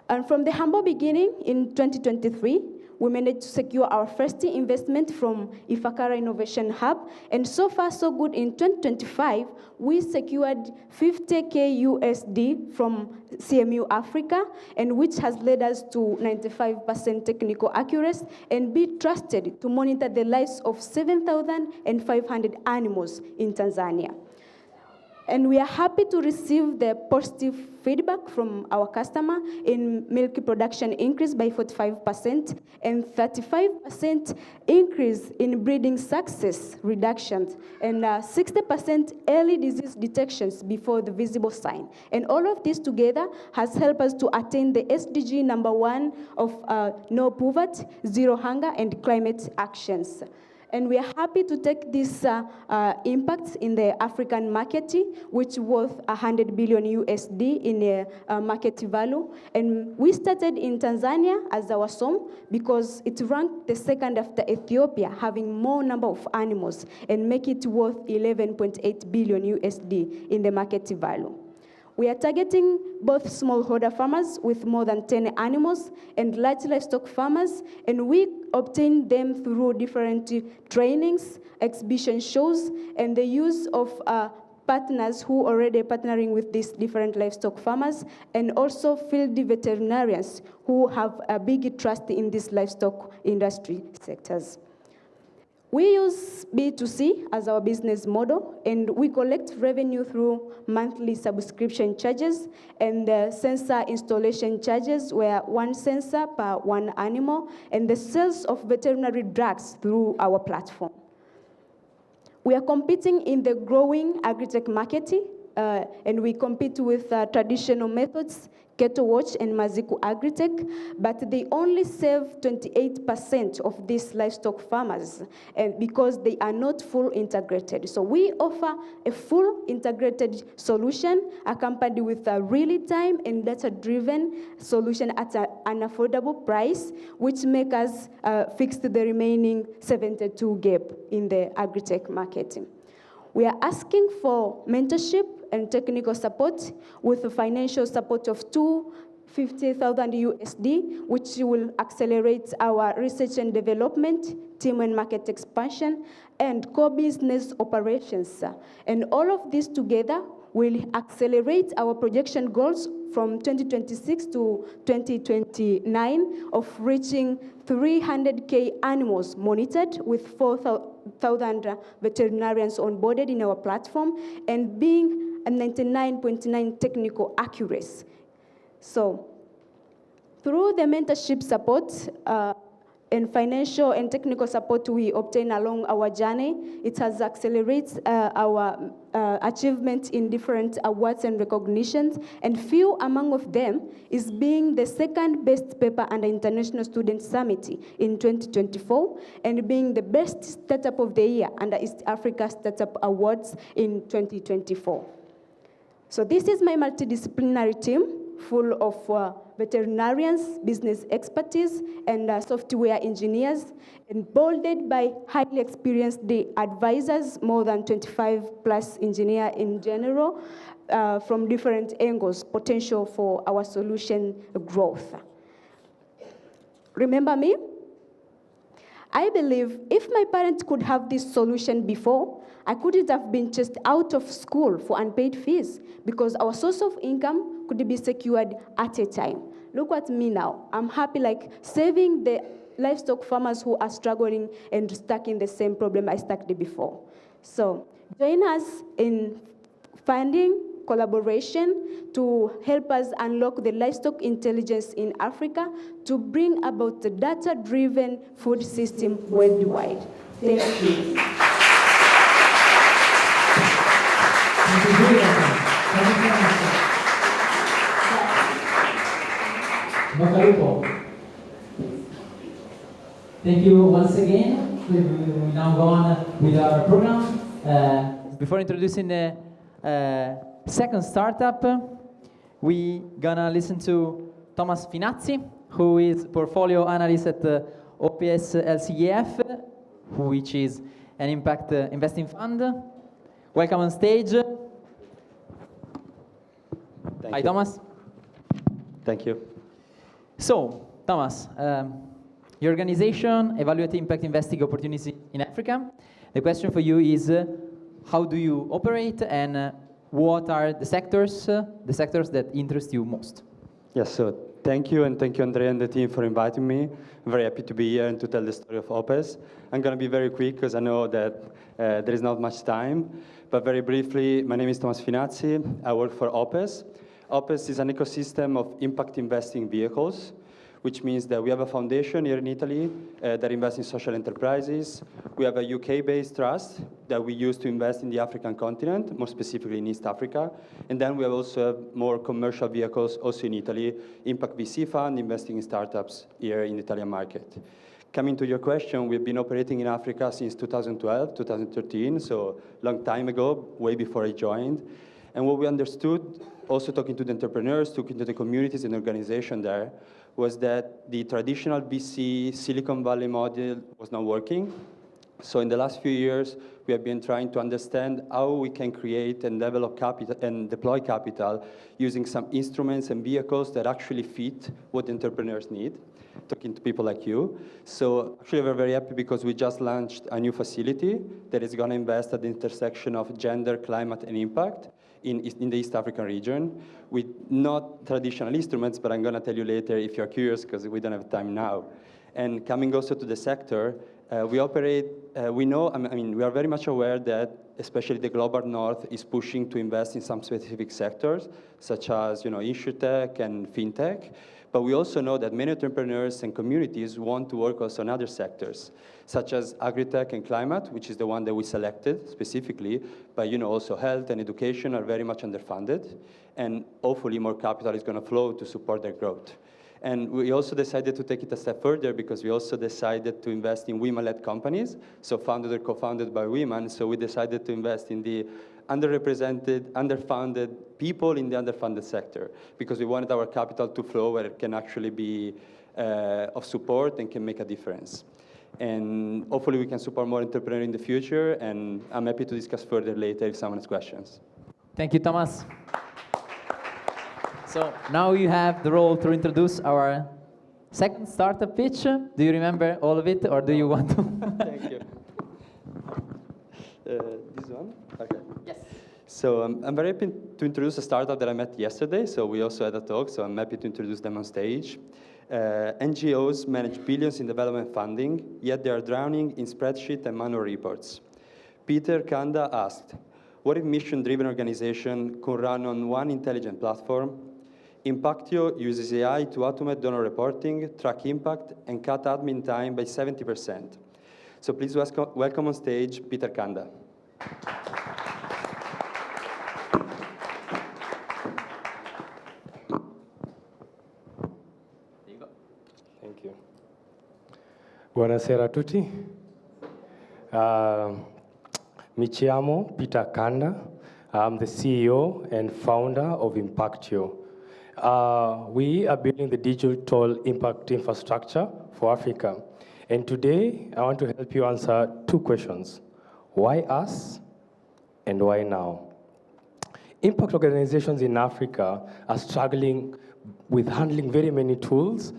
And from the humble beginning in 2023, we managed to secure our first investment from Ifakara Innovation Hub, and so far so good. In 2025, we secured 50K USD from CMU Africa, and which has led us to 95% technical accuracy and be trusted to monitor the lives of 7,500 animals in Tanzania. And we are happy to receive the positive feedback from our customer in milk production increase by 45% and 35% increase in breeding success reductions and 60% early disease detections before the visible sign. And all of this together has helped us to attain the SDG number 1 of no poverty, zero hunger, and climate actions. And we are happy to take this impact in the African market, which worth 100 billion USD in market value. And we started in Tanzania as our home because it ranked the second after Ethiopia, having more number of animals, and make it worth 11.8 billion USD in the market value. We are targeting both smallholder farmers with more than 10 animals and large livestock farmers, and we obtain them through different trainings, exhibition shows, and the use of partners who are already partnering with these different livestock farmers, and also field veterinarians who have a big trust in these livestock industry sectors. We use B2C as our business model, and we collect revenue through monthly subscription charges and sensor installation charges, where 1 sensor per 1 animal, and the sales of veterinary drugs through our platform. We are competing in the growing agri-tech market, and we compete with traditional methods, Keto Watch and Maziku Agritech, but they only serve 28% of these livestock farmers, and because they are not full integrated. So we offer a full integrated solution accompanied with a real-time and data-driven solution at an affordable price, which make us fix the remaining 72 gap in the agri-tech market. We are asking for mentorship and technical support with a financial support of $250,000 USD, which will accelerate our research and development, team and market expansion, and core business operations. And all of this together will accelerate our projection goals from 2026 to 2029 of reaching 300K animals monitored with 4,000 veterinarians onboarded in our platform and being a 99.9 technical accuracy. So through the mentorship support and financial and technical support we obtain along our journey, it has accelerated our achievement in different awards and recognitions, and few among of them is being the second best paper under International Student Summit in 2024, and being the best startup of the year under East Africa Startup Awards in 2024. So this is my multidisciplinary team, full of veterinarians, business expertise, and software engineers, and bolded by highly experienced advisors, more than 25 plus engineers in general, from different angles, potential for our solution growth. Remember me? I believe if my parents could have this solution before, I couldn't have been just out of school for unpaid fees, because our source of income could be secured at a time. Look at me now. I'm happy, like, saving the livestock farmers who are struggling and stuck in the same problem I stuck before. So join us in funding collaboration to help us unlock the livestock intelligence in Africa to bring about the data-driven food system worldwide. Thank you.
Thank you once again. We now go on with our program. Before introducing the second startup, we gonna listen to Thomas Finazzi, who is portfolio analyst at OPS LCEF, which is an impact investing fund. Welcome on stage. Hi, Thomas.
Thank you.
So, Thomas, your organization evaluates impact investing opportunities in Africa. The question for you is, how do you operate, and what are the sectors that interest you most?
Yes, so thank you, and thank you, Andrea and the team, for inviting me. I'm very happy to be here and to tell the story of OPS. I'm going to be very quick because I know that there is not much time. But very briefly, my name is Thomas Finazzi. I work for OPS. OPS is an ecosystem of impact investing vehicles, which means that we have a foundation here in Italy that invests in social enterprises. We have a UK-based trust that we use to invest in the African continent, more specifically in East Africa. And then we have also more commercial vehicles also in Italy, Impact VC Fund, investing in startups here in the Italian market. Coming to your question, we've been operating in Africa since 2012, 2013, so a long time ago, way before I joined. And what we understood, also talking to the entrepreneurs, talking to the communities and organizations there, was that the traditional VC Silicon Valley model was not working. So in the last few years, we have been trying to understand how we can create and develop capital and deploy capital using some instruments and vehicles that actually fit what entrepreneurs need, talking to people like you. So actually we're very happy because we just launched a new facility that is going to invest at the intersection of gender, climate, and impact in the East African region with not traditional instruments, but I'm going to tell you later if you're curious because we don't have time now. And coming also to the sector, we operate, we are very much aware that especially the global north is pushing to invest in some specific sectors, such as insurtech and fintech. But we also know that many entrepreneurs and communities want to work also on other sectors, such as agri-tech and climate, which is the one that we selected specifically, but also health and education are very much underfunded, and hopefully more capital is going to flow to support their growth. And we also decided to take it a step further because we also decided to invest in women-led companies, so founded or co-founded by women, so we decided to invest in the underrepresented, underfunded people in the underfunded sector because we wanted our capital to flow where it can actually be of support and can make a difference. And hopefully we can support more entrepreneurs in the future, and I'm happy to discuss further later if someone has questions.
Thank you, Thomas. So now you have the role to introduce our second startup pitch. Do you remember all of it, or do you want to?
Thank you. This one? Okay.
Yes.
So I'm very happy to introduce a startup that I met yesterday. So we also had a talk, so I'm happy to introduce them on stage. NGOs manage billions in development funding, yet they are drowning in spreadsheets and manual reports. Peter Kanda asked, what if mission-driven organization could run on one intelligent platform? Impactio uses AI to automate donor reporting, track impact, and cut admin time by 70%. So please welcome on stage Peter Kanda.
Thank you. Buonasera a tutti. Mi chiamo Peter Kanda. I'm the CEO and founder of Impactio. We are building the digital impact infrastructure for Africa. And today, I want to help you answer two questions. Why us and why now? Impact organizations in Africa are struggling with handling very many tools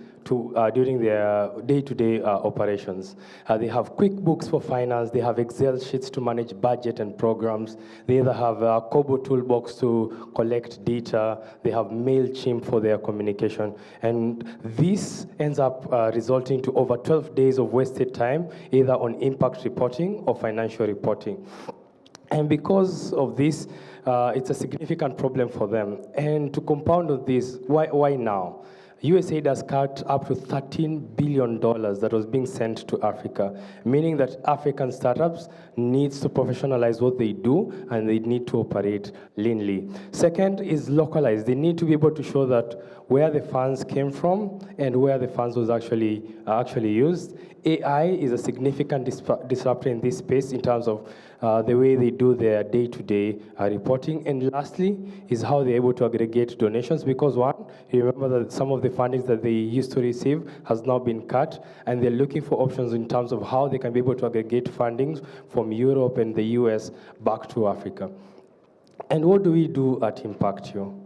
during their day-to-day operations. They have QuickBooks for finance, they have Excel sheets to manage budget and programs, they either have a Kobo toolbox to collect data, they have MailChimp for their communication, and this ends up resulting to over 12 days of wasted time, either on impact reporting or financial reporting. And because of this, it's a significant problem for them. And to compound on this, why now? USAID has cut up to $13 billion that was being sent to Africa, meaning that African startups need to professionalize what they do and they need to operate leanly. Second is localized. They need to be able to show that where the funds came from and where the funds was actually used. AI is a significant disruptor in this space in terms of the way they do their day-to-day reporting. And lastly is how they're able to aggregate donations, because one, you remember that some of the fundings that they used to receive has now been cut, and they're looking for options in terms of how they can be able to aggregate fundings from Europe and the US back to Africa. And what do we do at Impactio?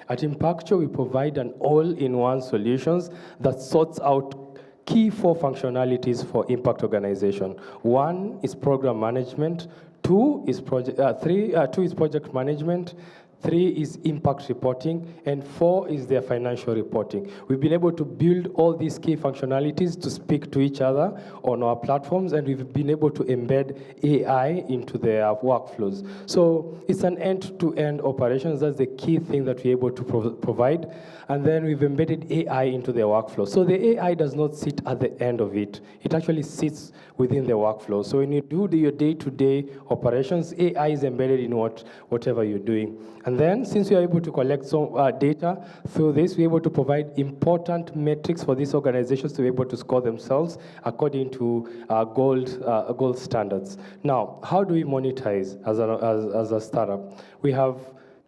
At Impactio, we provide an all-in-one solutions that sorts out key 4 functionalities for impact organization. 1 is program management, 2 is project management, 3 is impact reporting, and 4 is their financial reporting. We've been able to build all these key functionalities to speak to each other on our platforms, and we've been able to embed AI into their workflows. So it's an end-to-end operations. That's the key thing that we're able to provide. And then we've embedded AI into their workflow. So the AI does not sit at the end of it. It actually sits within the workflow. So when you do your day-to-day operations, AI is embedded in whatever you're doing. And then, since we are able to collect some data through this, we're able to provide important metrics for these organizations to be able to score themselves according to gold standards. Now, how do we monetize as a startup? We have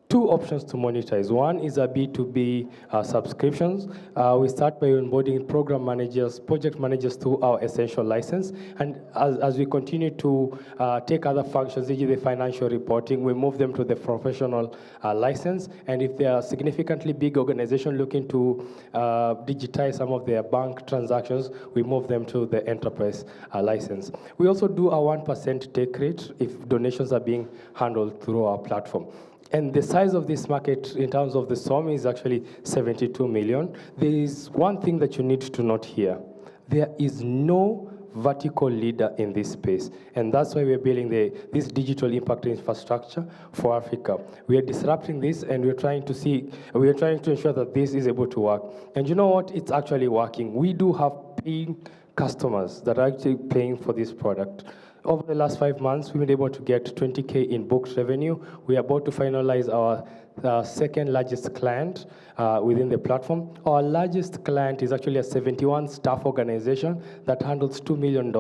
2 options to monetize. One is a B2B subscriptions. We start by onboarding program managers, project managers to our essential license. And as we continue to take other functions, e.g. the financial reporting, we move them to the professional license. And if they are significantly big organization looking to digitize some of their bank transactions, we move them to the enterprise license. We also do a 1% take rate if donations are being handled through our platform. And the size of this market in terms of the SOM is actually 72 million. There is one thing that you need to note here. There is no vertical leader in this space. And that's why we're building this digital impact infrastructure for Africa. We are disrupting this, and we're trying to ensure that this is able to work. And you know what? It's actually working. We do have paying customers that are actually paying for this product. Over the last 5 months, we've been able to get 20K in booked revenue. We are about to finalize our second largest client within the platform. Our largest client is actually a 71 staff organization that handles $2 million.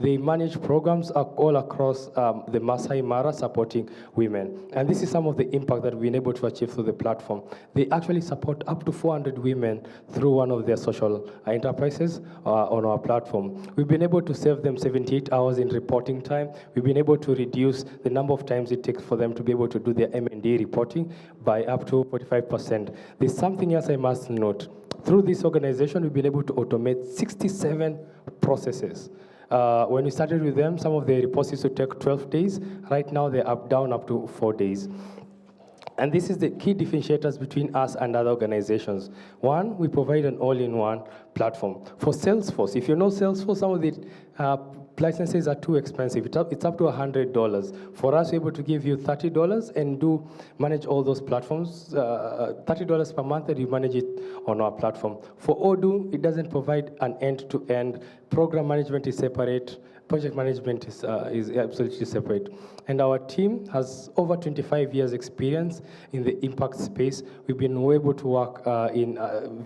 They manage programs all across the Masai Mara supporting women. And this is some of the impact that we've been able to achieve through the platform. They actually support up to 400 women through one of their social enterprises on our platform. We've been able to save them 78 hours in reporting time. We've been able to reduce the number of times it takes for them to be able to do their M&D reporting by up to 45%. There's something else I must note. Through this organization, we've been able to automate 67 processes. When we started with them, some of the reports used to take 12 days. Right now, they're down up to 4 days. And this is the key differentiators between us and other organizations. One, we provide an all-in-one platform. For Salesforce, if you know Salesforce, some of the licenses are too expensive. It's up to $100. For us, we're able to give you $30 and manage all those platforms. $30 per month, and you manage it on our platform. For Odoo, it doesn't provide an end-to-end. Program management is separate. Project management is absolutely separate. And our team has over 25 years experience in the impact space. We've been able to work in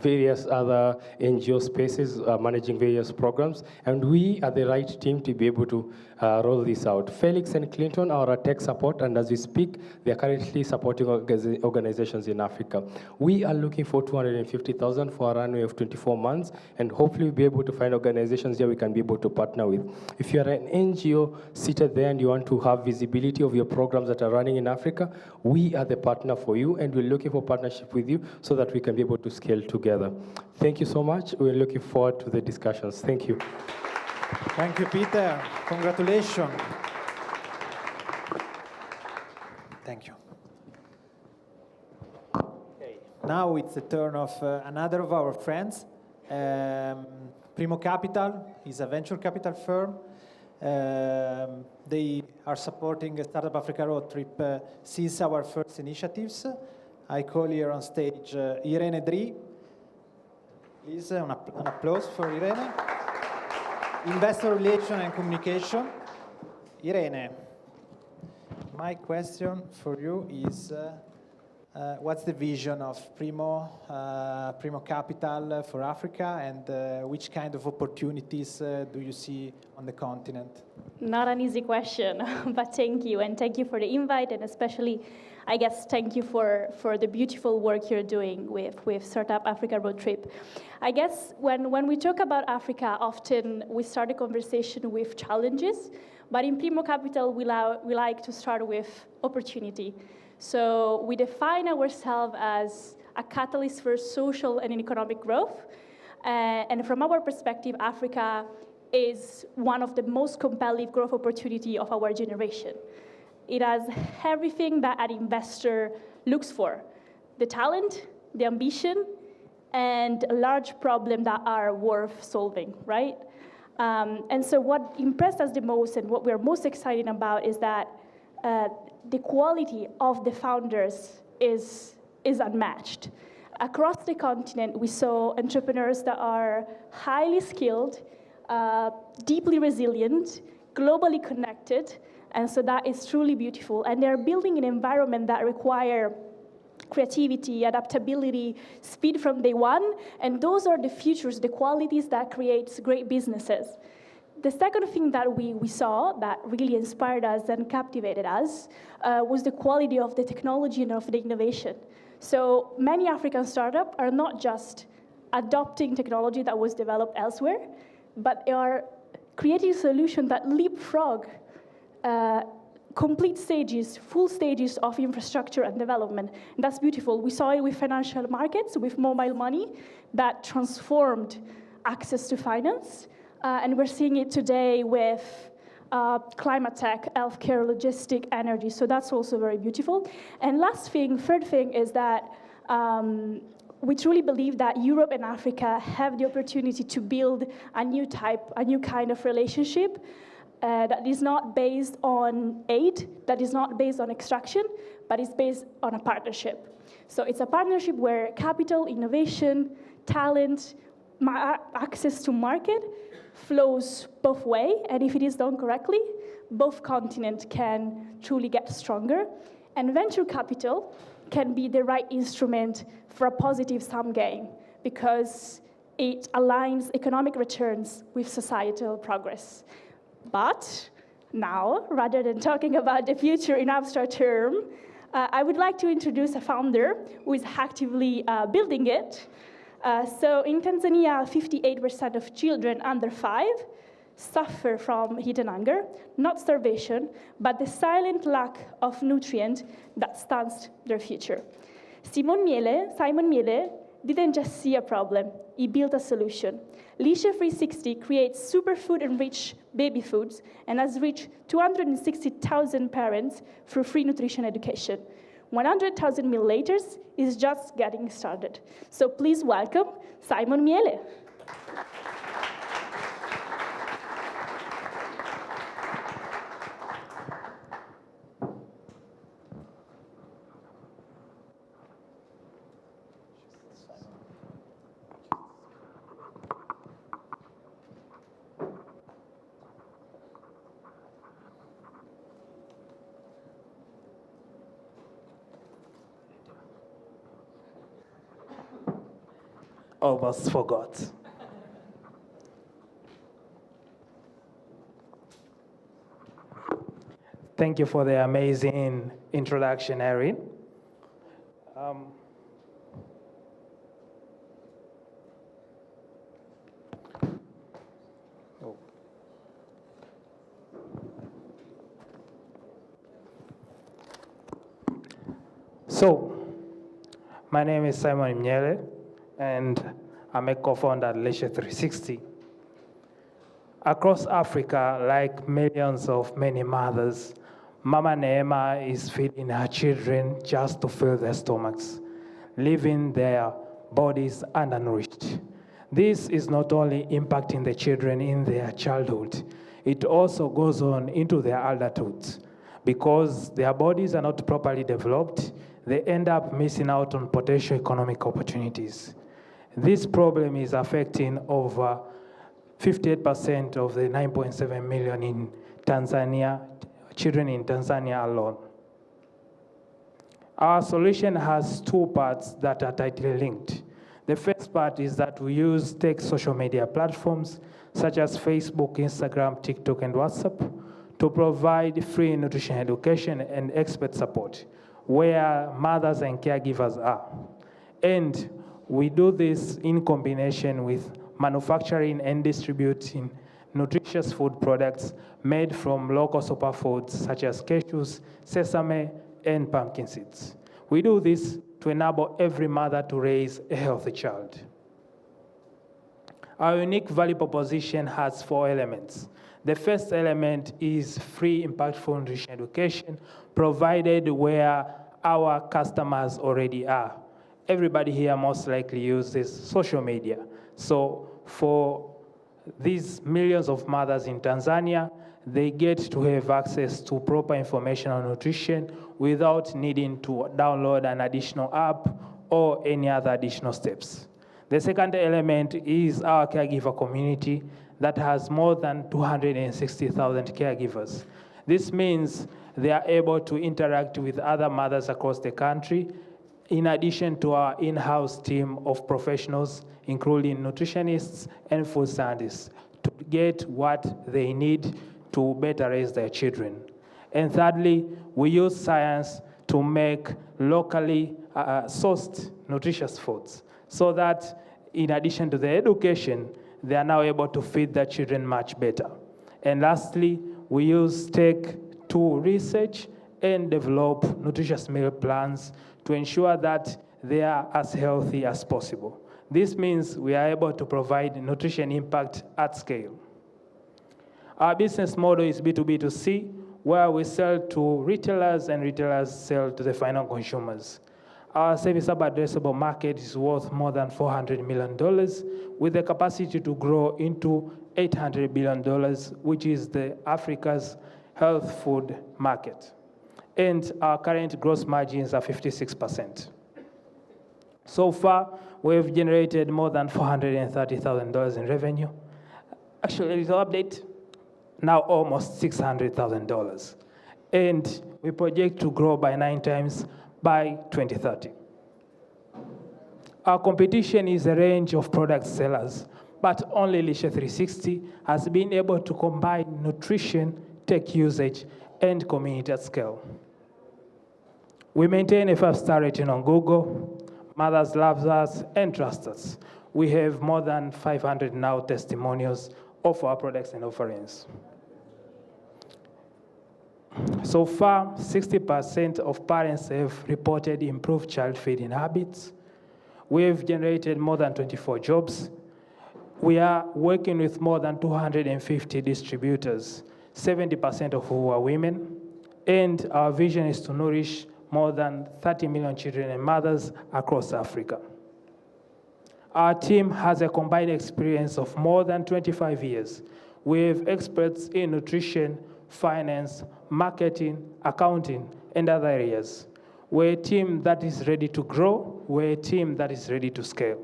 various other NGO spaces, managing various programs. And we are the right team to be able to roll this out. Felix and Clinton are our tech support, and as we speak, they are currently supporting organizations in Africa. We are looking for $250,000 for a runway of 24 months, and hopefully we'll be able to find organizations here we can be able to partner with. If you're an NGO seated there and you want to have visibility of your programs that are running in Africa, we are the partner for you, and we're looking for partnership with you so that we can be able to scale together. Thank you so much. We're looking forward to the discussions. Thank you.
Thank you, Peter. Congratulations. Thank you. Okay. Now it's the turn of another of our friends. Primo Capital is a venture capital firm. They are supporting a Startup Africa Roadtrip since our first initiatives. I call here on stage Irene Dri. Please, an applause for Irene. Investor Relation and Communication. Irene, my question for you is, what's the vision of Primo Capital for Africa, and which kind of opportunities do you see on the continent?
Not an easy question, but thank you, and thank you for the invite, and especially, I guess, thank you for the beautiful work you're doing with Startup Africa Roadtrip. I guess when we talk about Africa, often we start a conversation with challenges, but in Primo Capital, we like to start with opportunity. So we define ourselves as a catalyst for social and economic growth. And from our perspective, Africa is one of the most compelling growth opportunity of our generation. It has everything that an investor looks for: the talent, the ambition, and a large problem that are worth solving, right? And so what impressed us the most and what we're most excited about is that the quality of the founders is unmatched. Across the continent, we saw entrepreneurs that are highly skilled, deeply resilient, globally connected, and so that is truly beautiful. And they're building an environment that require creativity, adaptability, speed from day one, and those are the features, the qualities that creates great businesses. The second thing that we saw that really inspired us and captivated us was the quality of the technology and of the innovation. So many African startups are not just adopting technology that was developed elsewhere, but they are creating solutions that leapfrog complete stages, full stages of infrastructure and development. And that's beautiful. We saw it with financial markets, with mobile money that transformed access to finance. And we're seeing it today with climate tech, healthcare, logistic, energy. So that's also very beautiful. And third thing is that we truly believe that Europe and Africa have the opportunity to build a new kind of relationship that is not based on aid, that is not based on extraction, but is based on a partnership. So it's a partnership where capital, innovation, talent, access to market flows both ways, and if it is done correctly, both continents can truly get stronger. And venture capital can be the right instrument for a positive sum game because it aligns economic returns with societal progress. But now, rather than talking about the future in abstract terms, I would like to introduce a founder who is actively building it. So in Tanzania, 58% of children under 5 suffer from heat and hunger, not starvation, but the silent lack of nutrient that stunts their future. Simon Miele didn't just see a problem, he built a solution. Lishe 360 creates superfood-enriched baby foods and has reached 260,000 parents through free nutrition education. 100,000 milliliters is just getting started. So please welcome Simon Miele.
Almost forgot. Thank you for the amazing introduction, Erin. So, my name is Simon Miele, and I'm a co-founder at Lishe 360. Across Africa, like millions of many mothers, Mama Neema is feeding her children just to fill their stomachs, leaving their bodies undernourished. This is not only impacting the children in their childhood, it also goes on into their adulthood. Because their bodies are not properly developed, they end up missing out on potential economic opportunities. This problem is affecting over 58% of the 9.7 million in Tanzania, children in Tanzania alone. Our solution has two parts that are tightly linked. The first part is that we use tech social media platforms such as Facebook, Instagram, TikTok, and WhatsApp to provide free nutrition education and expert support where mothers and caregivers are. And we do this in combination with manufacturing and distributing nutritious food products made from local superfoods such as cashews, sesame, and pumpkin seeds. We do this to enable every mother to raise a healthy child. Our unique value proposition has 4 elements. The first element is free impactful nutrition education provided where our customers already are. Everybody here most likely uses social media. So for these millions of mothers in Tanzania, they get to have access to proper information on nutrition without needing to download an additional app or any other additional steps. The second element is our caregiver community that has more than 260,000 caregivers. This means they are able to interact with other mothers across the country, in addition to our in-house team of professionals, including nutritionists and food scientists, to get what they need to better raise their children. And thirdly, we use science to make locally sourced nutritious foods so that in addition to the education, they are now able to feed their children much better. And lastly, we use tech to research and develop nutritious meal plans to ensure that they are as healthy as possible. This means we are able to provide nutrition impact at scale. Our business model is B2B2C, where we sell to retailers and retailers sell to the final consumers. Our serviceable addressable market is worth more than $400 million with the capacity to grow into $800 billion, which is the Africa's health food market. And our current gross margins are 56%. So far, we've generated more than $430,000 in revenue. Actually, a little update, now almost $600,000. And we project to grow by 9 times by 2030. Our competition is a range of product sellers, but only Lishe 360 has been able to combine nutrition, tech usage, and community at scale. We maintain a 5-star rating on Google. Mothers love us and trust us. We have more than 500 now testimonials of our products and offerings. So far, 60% of parents have reported improved child feeding habits. We have generated more than 24 jobs. We are working with more than 250 distributors, 70% of who are women. And our vision is to nourish more than 30 million children and mothers across Africa. Our team has a combined experience of more than 25 years. We have experts in nutrition, finance, marketing, accounting, and other areas. We're a team that is ready to grow. We're a team that is ready to scale.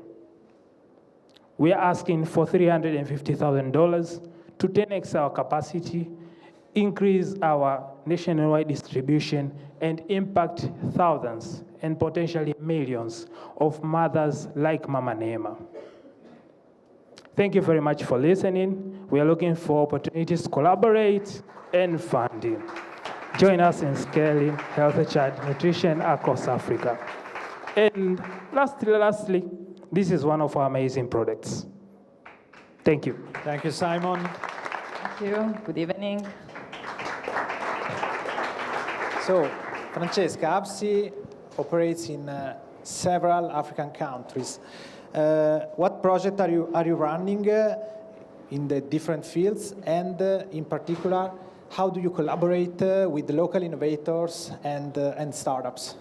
We are asking for $350,000 to 10x our capacity, increase our nationwide distribution, and impact thousands and potentially millions of mothers like Mama Neema. Thank you very much for listening. We are looking for opportunities to collaborate and funding. Join us in scaling healthy child nutrition across Africa. And lastly, this is one of our amazing products. Thank you.
Thank you, Simon.
Thank you. Good evening.
So, Francesca, ABSI operates in several African countries. What project are you running in the different fields, and in particular, how do you collaborate with the local innovators and startups?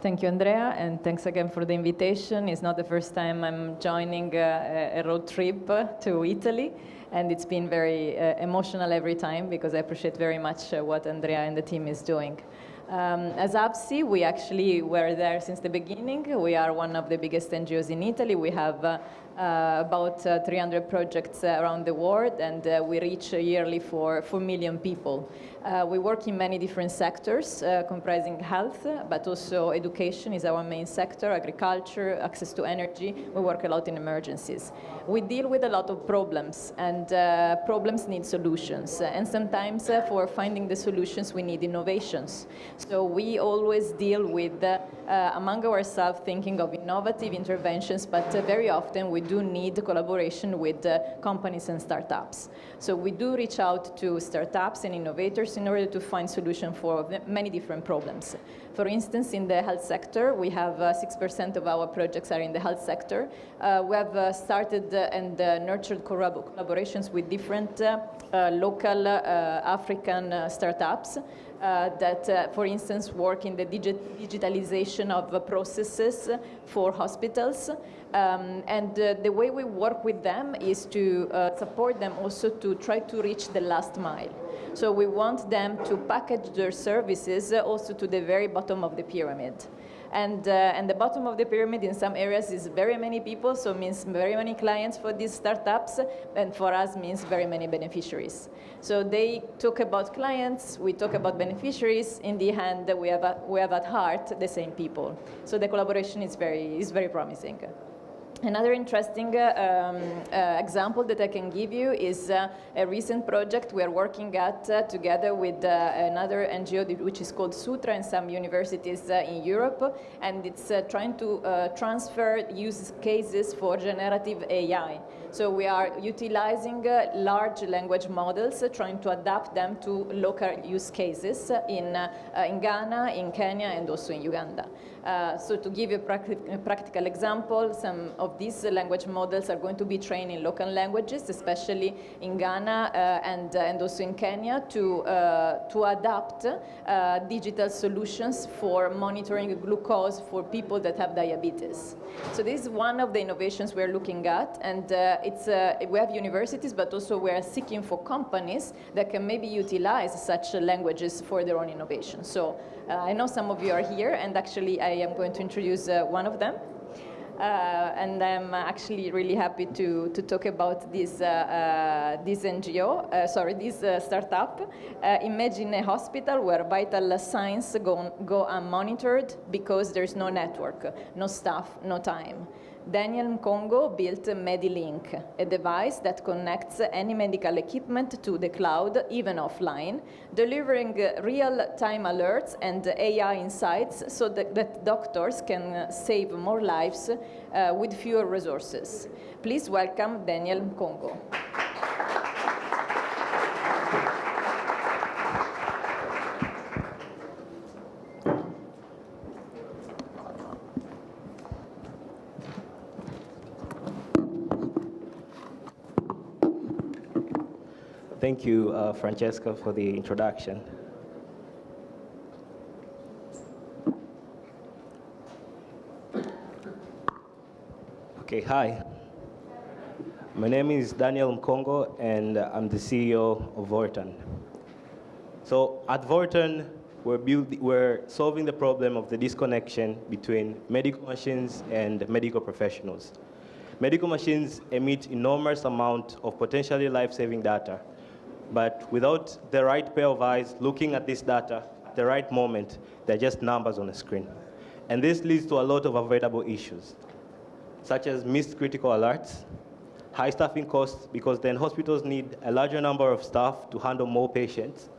Thank you, Andrea, and thanks again for the invitation. It's not the first time I'm joining a road trip to Italy, and it's been very emotional every time because I appreciate very much what Andrea and the team is doing. As APSI, we actually were there since the beginning. We are one of the biggest NGOs in Italy. We have about 300 projects around the world, and we reach yearly 4 million people. We work in many different sectors, comprising health, but also education is our main sector, agriculture, access to energy. We work a lot in emergencies. We deal with a lot of problems, and problems need solutions. And sometimes for finding the solutions, we need innovations. So we always deal with, among ourselves, thinking of innovative interventions, but very often we do need collaboration with companies and startups. So we do reach out to startups and innovators in order to find solutions for many different problems. For instance, in the health sector, we have 6% of our projects are in the health sector. We have started and nurtured collaborations with different local African startups that, for instance, work in the digitalization of processes for hospitals. And the way we work with them is to support them also to try to reach the last mile. So we want them to package their services also to the very bottom of the pyramid. And the bottom of the pyramid in some areas is very many people, so means very many clients for these startups, and for us means very many beneficiaries. So they talk about clients, we talk about beneficiaries. In the end, we have at heart the same people. So the collaboration is very promising. Another interesting example that I can give you is a recent project we are working at together with another NGO which is called Sutra and some universities in Europe, and it's trying to transfer use cases for generative AI. So we are utilizing large language models, trying to adapt them to local use cases in Ghana, in Kenya, and also in Uganda. So to give you a practical example, some of these language models are going to be trained in local languages, especially in Ghana and also in Kenya, to adapt digital solutions for monitoring glucose for people that have diabetes. So this is one of the innovations we're looking at, and we have universities, but also we are seeking for companies that can maybe utilize such languages for their own innovation. So I know some of you are here, and actually I am going to introduce one of them. And I'm actually really happy to talk about this NGO, this startup. Imagine a hospital where vital signs go unmonitored because there's no network, no staff, no time. Daniel Nkongo built MediLink, a device that connects any medical equipment to the cloud, even offline, delivering real-time alerts and AI insights so that doctors can save more lives with fewer resources. Please welcome Daniel Nkongo.
Thank you, Francesca, for the introduction. Okay, hi. My name is Daniel Nkongo, and I'm the CEO of Vortan. So at Vortan, we're solving the problem of the disconnection between medical machines and medical professionals. Medical machines emit enormous amount of potentially life-saving data, but without the right pair of eyes looking at this data at the right moment, they're just numbers on a screen. And this leads to a lot of avoidable issues, such as missed critical alerts, high staffing costs, because then hospitals need a larger number of staff to handle more patients,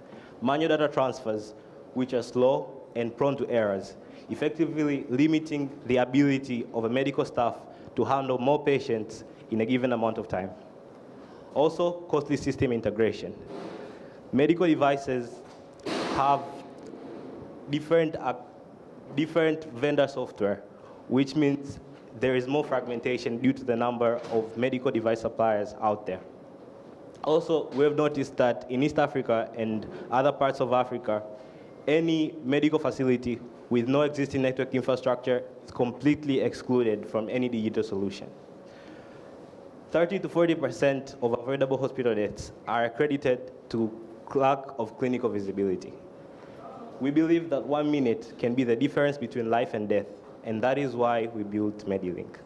manual data transfers, which are slow and prone to errors, effectively limiting the ability of a medical staff to handle more patients in a given amount of time. Also, costly system integration. Medical devices have different vendor software, which means there is more fragmentation due to the number of medical device suppliers out there. Also, we've noticed that in East Africa and other parts of Africa, any medical facility with no existing network infrastructure is completely excluded from any digital solution. 30 to 40% of avoidable hospital deaths are accredited to lack of clinical visibility. We believe that 1 minute can be the difference between life and death, and that is why we built MediLink.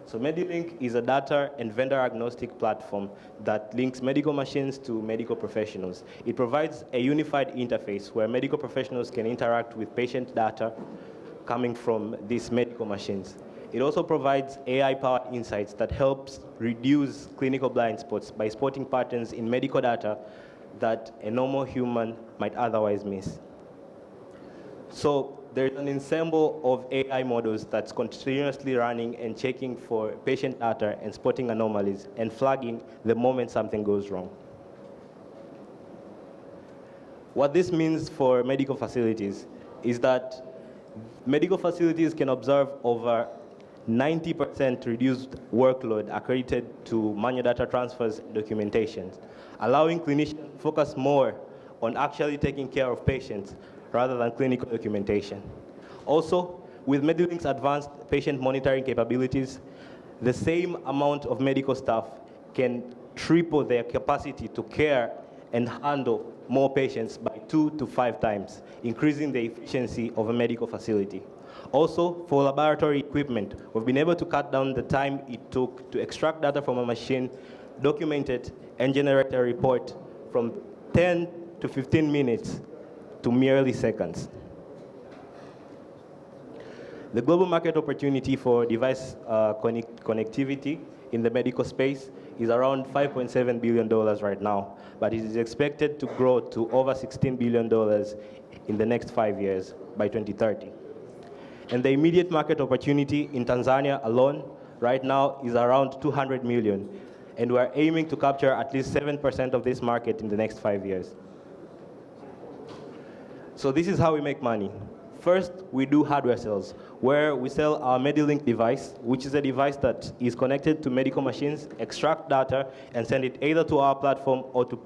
So MediLink is a data and vendor agnostic platform that links medical machines to medical professionals. It provides a unified interface where medical professionals can interact with patient data coming from these medical machines. It also provides AI-powered insights that helps reduce clinical blind spots by spotting patterns in medical data that a normal human might otherwise miss. So there's an ensemble of AI models that's continuously running and checking for patient data and spotting anomalies and flagging the moment something goes wrong. What this means for medical facilities is that medical facilities can observe over 90% reduced workload accredited to manual data transfers and documentations, allowing clinicians to focus more on actually taking care of patients rather than clinical documentation. Also, with MediLink's advanced patient monitoring capabilities, the same amount of medical staff can triple their capacity to care and handle more patients by 2 to 5 times, increasing the efficiency of a medical facility. Also, for laboratory equipment, we've been able to cut down the time it took to extract data from a machine, document it, and generate a report from 10 to 15 minutes to merely seconds. The global market opportunity for device connectivity in the medical space is around $5.7 billion right now, but it is expected to grow to over $16 billion in the next 5 years by 2030. And the immediate market opportunity in Tanzania alone right now is around 200 million, and we're aiming to capture at least 7% of this market in the next 5 years. So this is how we make money. First, we do hardware sales, where we sell our MediLink device, which is a device that is connected to medical machines, extract data, and send it either to our platform or to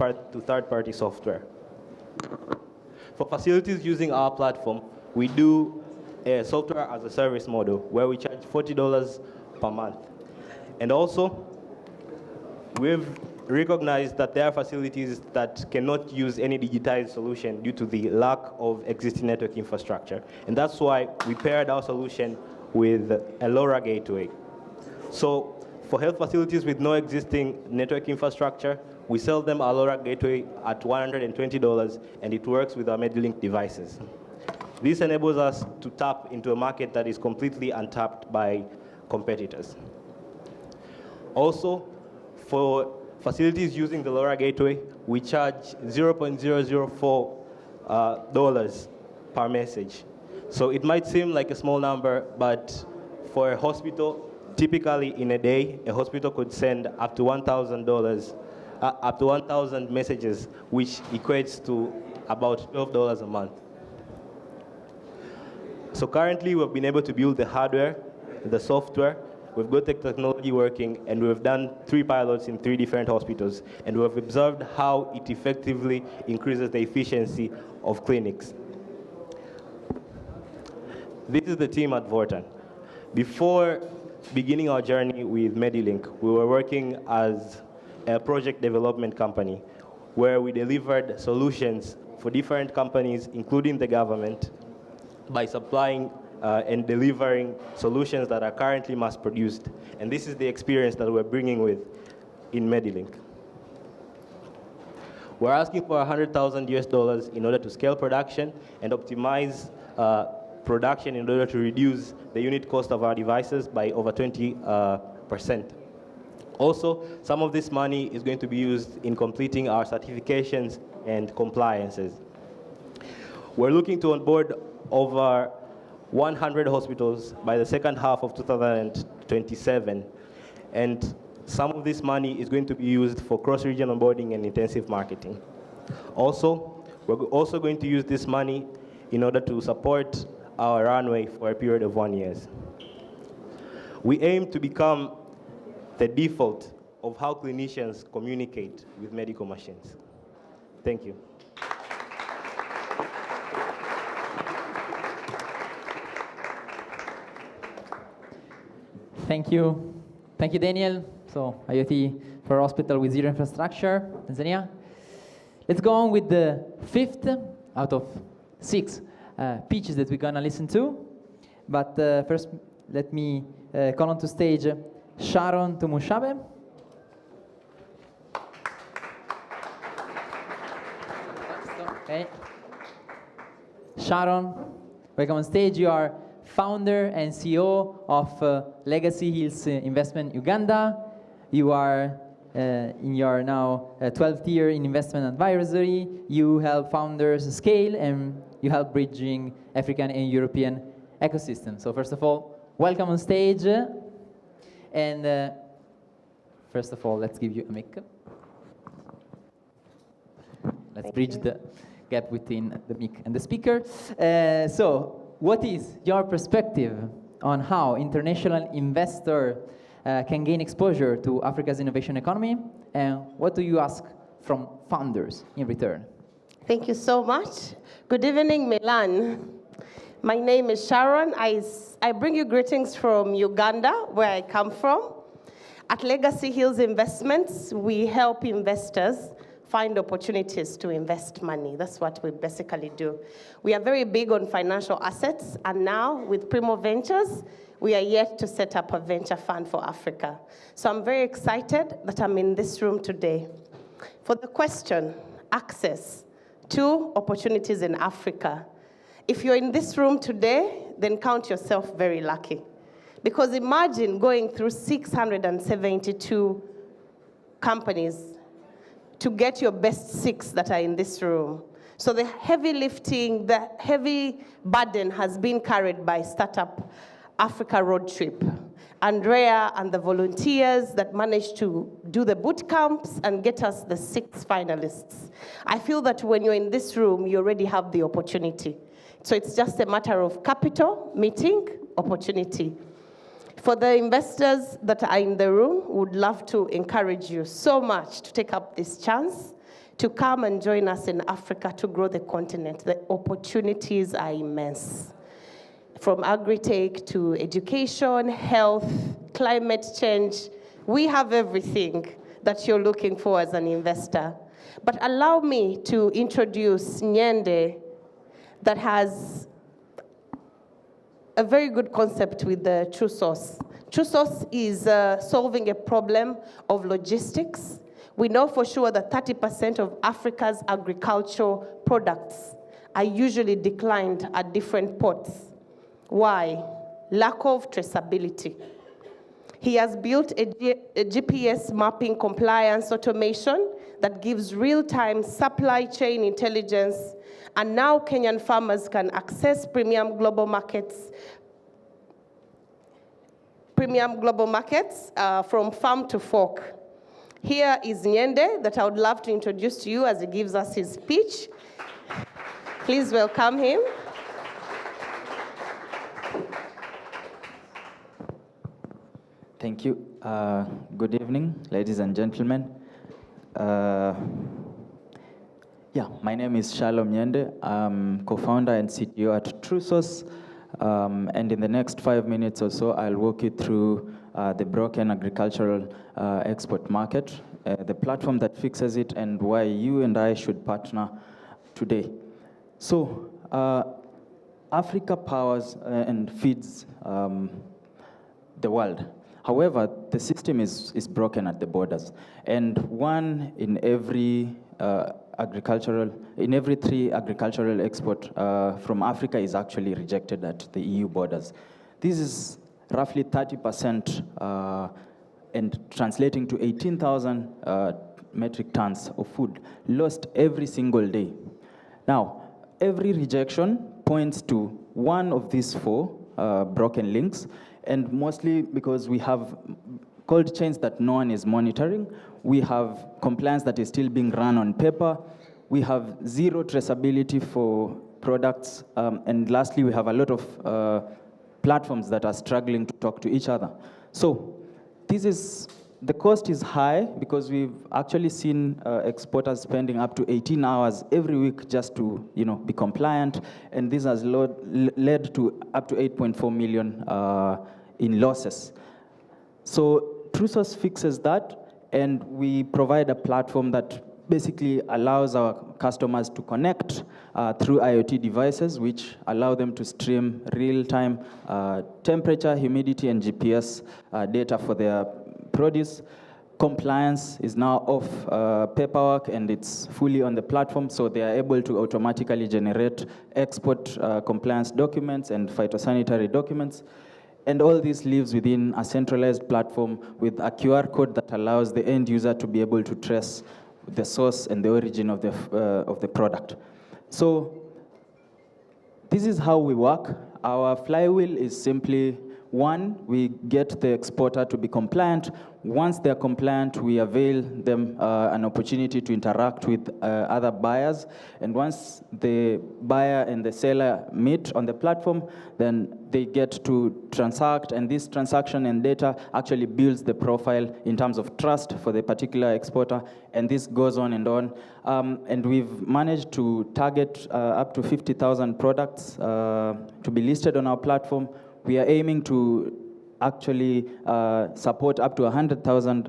third-party software. For facilities using our platform, we do a software as a service model, where we charge $40 per month. And also, we've recognized that there are facilities that cannot use any digitized solution due to the lack of existing network infrastructure. And that's why we paired our solution with a LoRa gateway. So for health facilities with no existing network infrastructure, we sell them our LoRa gateway at $120, and it works with our MediLink devices. This enables us to tap into a market that is completely untapped by competitors. Also, for facilities using the LoRa gateway, we charge $0.004 per message. So it might seem like a small number, but for a hospital, typically in a day, a hospital could send up to $1,000, up to 1,000 messages, which equates to about $12 a month. So currently, we've been able to build the hardware, the software, we've got the technology working, and we've done 3 pilots in 3 different hospitals, and we've observed how it effectively increases the efficiency of clinics. This is the team at Vortan. Before beginning our journey with MediLink, we were working as a project development company, where we delivered solutions for different companies, including the government, by supplying and delivering solutions that are currently mass-produced. And this is the experience that we're bringing with in MediLink. We're asking for $100,000 in order to scale production and optimize production in order to reduce the unit cost of our devices by over 20%. Also, some of this money is going to be used in completing our certifications and compliances. We're looking to onboard over 100 hospitals by the second half of 2027. And some of this money is going to be used for cross-region onboarding and intensive marketing. Also, we're also going to use this money in order to support our runway for a period of 1 year. We aim to become the default of how clinicians communicate with medical machines. Thank you.
Thank you. Thank you, Daniel. So, IoT for hospital with zero infrastructure, Tanzania. Let's go on with the 5th out of 6 pitches that we're gonna listen to. But first, let me call on to stage Sharon Tumushabe. Okay. Sharon, welcome on stage. You are founder and CEO of Legacy Hills Investment Uganda. You are in your now 12th year in investment advisory. You help founders scale and you help bridging African and European ecosystem. So first of all, welcome on stage. And first of all, let's give you a mic. Let's bridge the gap between the mic and the speaker. So what is your perspective on how international investor can gain exposure to Africa's innovation economy? And what do you ask from founders in return?
Thank you so much. Good evening, Milan. My name is Sharon. I bring you greetings from Uganda, where I come from. At Legacy Hills Investments, we help investors find opportunities to invest money. That's what we basically do. We are very big on financial assets, and now with Primo Ventures, we are yet to set up a venture fund for Africa. So I'm very excited that I'm in this room today. For the question, access to opportunities in Africa. If you're in this room today, then count yourself very lucky. Because imagine going through 672 companies to get your best 6 that are in this room. So the heavy lifting, the heavy burden has been carried by Startup Africa Roadtrip. Andrea and the volunteers that managed to do the boot camps and get us the 6 finalists. I feel that when you're in this room, you already have the opportunity. So it's just a matter of capital, meeting, opportunity. For the investors that are in the room, would love to encourage you so much to take up this chance to come and join us in Africa to grow the continent. The opportunities are immense. From agri-tech to education, health, climate change, we have everything that you're looking for as an investor. But allow me to introduce Nyende that has a very good concept with the TruSource. TruSource is solving a problem of logistics. We know for sure that 30% of Africa's agricultural products are usually declined at different ports. Why? Lack of traceability. He has built a GPS mapping compliance automation that gives real-time supply chain intelligence, and now Kenyan farmers can access premium global markets from farm to fork. Here is Nyende that I would love to introduce to you as he gives us his speech. Please welcome him.
Thank you. Good evening, ladies and gentlemen. My name is Shalom Nyende. I'm co-founder and CTO at TruSource. And in the next 5 minutes or so, I'll walk you through the broken agricultural export market, the platform that fixes it, and why you and I should partner today. So, Africa powers and feeds the world. However, the system is broken at the borders, and 1 in every 3 agricultural export from Africa is actually rejected at the EU borders. This is roughly 30% and translating to 18,000 metric tons of food lost every single day. Now, every rejection points to one of these 4 broken links, and mostly because we have cold chains that no one is monitoring. We have compliance that is still being run on paper. We have zero traceability for products. And lastly, we have a lot of platforms that are struggling to talk to each other. So the cost is high because we've actually seen exporters spending up to 18 hours every week just to be compliant. And this has led to up to 8.4 million in losses. So TruSource fixes that, and we provide a platform that basically allows our customers to connect through IoT devices, which allow them to stream real-time temperature, humidity, and GPS data for their produce. Compliance is now off paperwork, and it's fully on the platform, so they are able to automatically generate export compliance documents and phytosanitary documents. And all this lives within a centralized platform with a QR code that allows the end user to be able to trace the source and the origin of the product. So this is how we work. Our flywheel is simply, one, we get the exporter to be compliant. Once they're compliant, we avail them an opportunity to interact with other buyers. And once the buyer and the seller meet on the platform, then they get to transact. And this transaction and data actually builds the profile in terms of trust for the particular exporter. And this goes on and on. And we've managed to target up to 50,000 products to be listed on our platform. We are aiming to actually support up to 100,000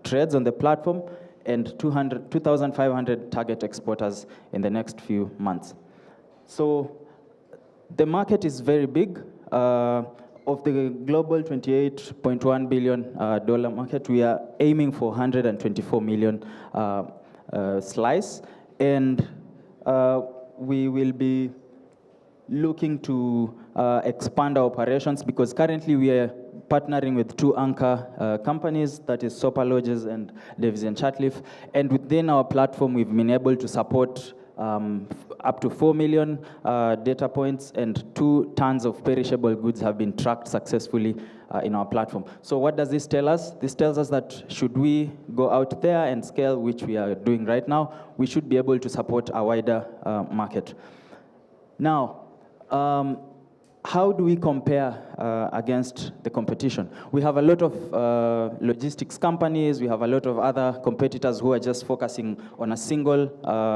trades on the platform and 2,500 target exporters in the next few months. So the market is very big. Of the global $28.1 billion market, we are aiming for 124 million slice. And we will be looking to expand our operations, because currently we are partnering with two ANCA companies, that is Sopa Lodges and Davies and Chatliff. And within our platform, we've been able to support up to 4 million data points, and 2 tons of perishable goods have been tracked successfully in our platform. So what does this tell us? This tells us that should we go out there and scale, which we are doing right now, we should be able to support a wider market. Now, how do we compare against the competition? We have a lot of logistics companies, we have a lot of other competitors who are just focusing on a single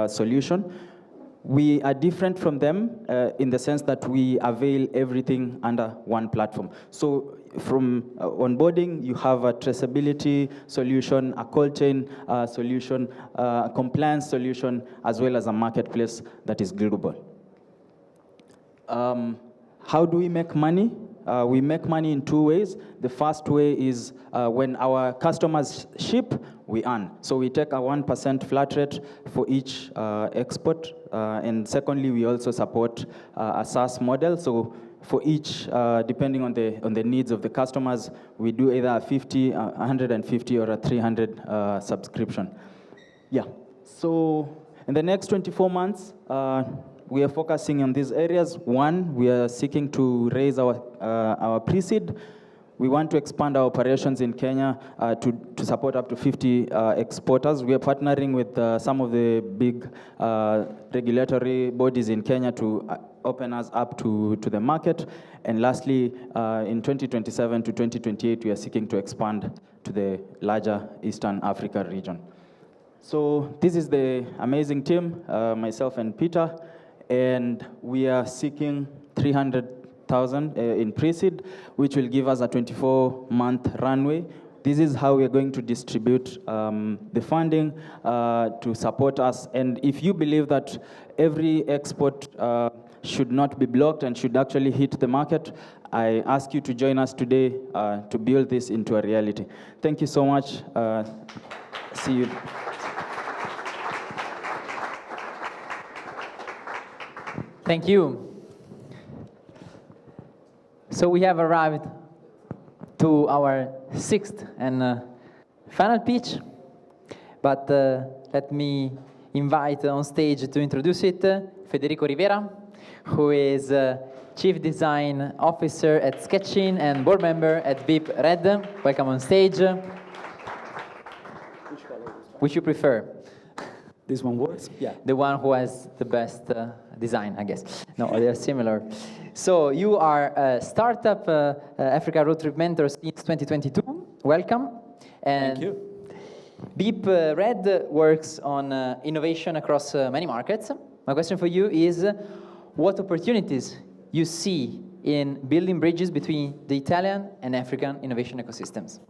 solution. We are different from them in the sense that we avail everything under one platform. So from onboarding, you have a traceability solution, a cold chain solution, a compliance solution, as well as a marketplace that is global. How do we make money? We make money in 2 ways. The first way is when our customers ship, we earn. So we take a 1% flat rate for each export. And secondly, we also support a SaaS model. So for each, depending on the needs of the customers, we do either a 50, 150, or a 300 subscription. Yeah. So in the next 24 months, we are focusing on these areas. One, we are seeking to raise our pre-seed. We want to expand our operations in Kenya to support up to 50 exporters. We are partnering with some of the big regulatory bodies in Kenya to open us up to the market. And lastly, in 2027 to 2028, we are seeking to expand to the larger Eastern Africa region. So this is the amazing team, myself and Peter. And we are seeking 300,000 in pre-seed, which will give us a 24-month runway. This is how we are going to distribute the funding to support us. And if you believe that every export should not be blocked and should actually hit the market, I ask you to join us today to build this into a reality. Thank you so much. See you.
Thank you. So we have arrived to our 6th and final pitch, but let me invite on stage to introduce it Federico Rivera, who is Chief Design Officer at Sketchin and board member at VIP Red. Welcome on stage. Which you prefer?
This one works? Yeah.
The one who has the best design, I guess. No, they're similar. So you are Startup Africa Roadtrip mentor since 2022. Welcome. And
thank you.
BIP Red works on innovation across many markets. My question for you is, what opportunities you see in building bridges between the Italian and African innovation ecosystems?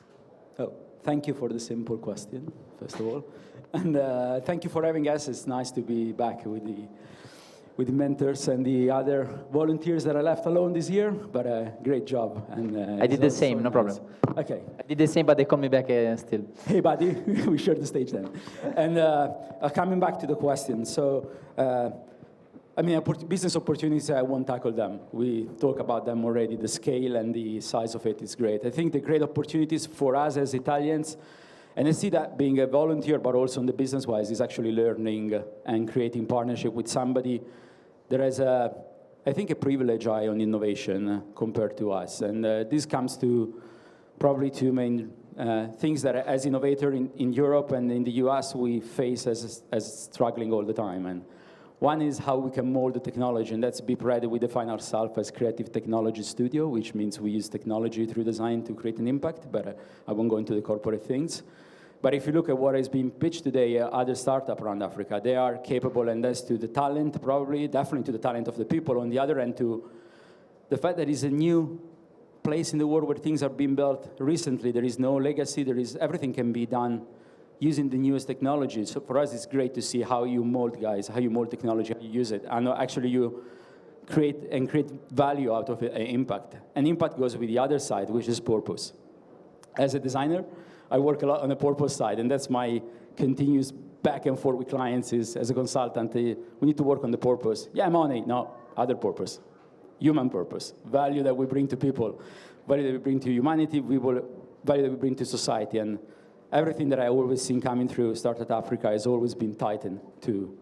Oh, thank you for the simple question, first of all. And thank you for having us. It's nice to be back with the mentors and the other volunteers that I left alone this year, but great job. And
I did the same, no problem.
Okay.
I did the same, but they called me back still.
Hey, buddy, we shared the stage then. And coming back to the question, so, I mean, business opportunities, I won't tackle them. We talk about them already. The scale and the size of it is great. I think the great opportunities for us as Italians, and I see that being a volunteer, but also on the business-wise, is actually learning and creating partnership with somebody that has, I think, a privileged eye on innovation compared to us. And this comes to probably two main things that as innovator in Europe and in the US we face as struggling all the time. And one is how we can mold the technology, and that's Beep Ready. We define ourselves as creative technology studio, which means we use technology through design to create an impact, but I won't go into the corporate things. But if you look at what is being pitched today, other startups around Africa, they are capable, and that's to the talent, probably, definitely to the talent of the people. On the other end, to the fact that it's a new place in the world where things are being built recently. There is no legacy. Everything can be done using the newest technology. So for us, it's great to see how you mold guys, how you mold technology, how you use it. And actually you create value out of it, impact. And impact goes with the other side, which is purpose. As a designer, I work a lot on the purpose side, and that's my continuous back and forth with clients is, as a consultant, we need to work on the purpose. Yeah, money, no, other purpose. Human purpose, value that we bring to people, value that we bring to humanity, value that we bring to society. And everything that I always seen coming through Startup Africa has always been tightened to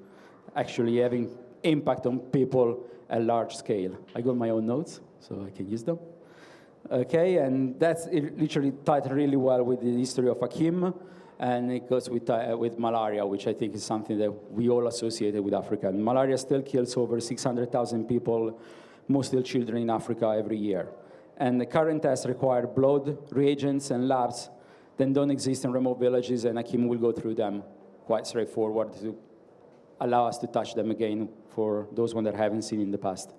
actually having impact on people at large scale. I got my own notes, so I can use them. Okay, and that's literally tied really well with the history of Hakim, and it goes with malaria, which I think is something that we all associated with Africa. And malaria still kills over 600,000 people, mostly children in Africa every year. And the current tests require blood, reagents, and labs that don't exist in remote villages, and Hakim will go through them quite straightforward to allow us to touch them again for those ones that haven't seen in the past.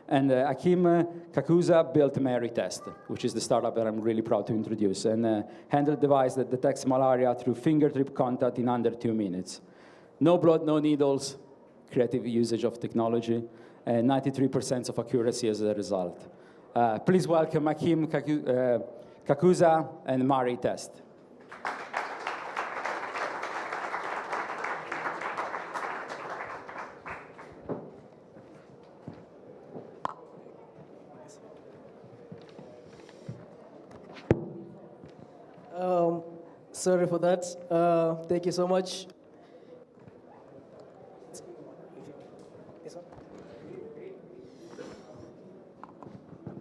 And Hakim Kakuza built MariTest, which is the startup that I'm really proud to introduce, and handled a device that detects malaria through fingertip contact in under 2 minutes. No blood, no needles, creative usage of technology, and 93% of accuracy as a result. Please welcome Hakim Kakuza and MariTest.
Sorry for that. Thank you so much.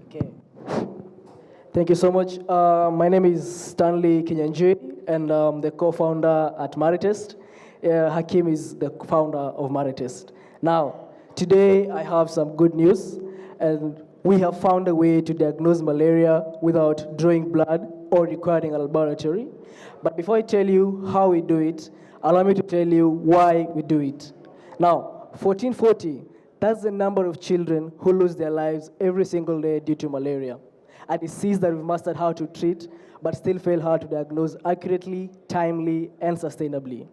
Okay. Thank you so much. My name is Stanley Kinyanjui, and I'm the co-founder at MariTest. Hakim is the founder of MariTest. Now, today I have some good news, and we have found a way to diagnose malaria without drawing blood or requiring a laboratory. But before I tell you how we do it, allow me to tell you why we do it. Now, 1440, that's the number of children who lose their lives every single day due to malaria, a disease that we've mastered how to treat, but still fail how to diagnose accurately, timely, and sustainably.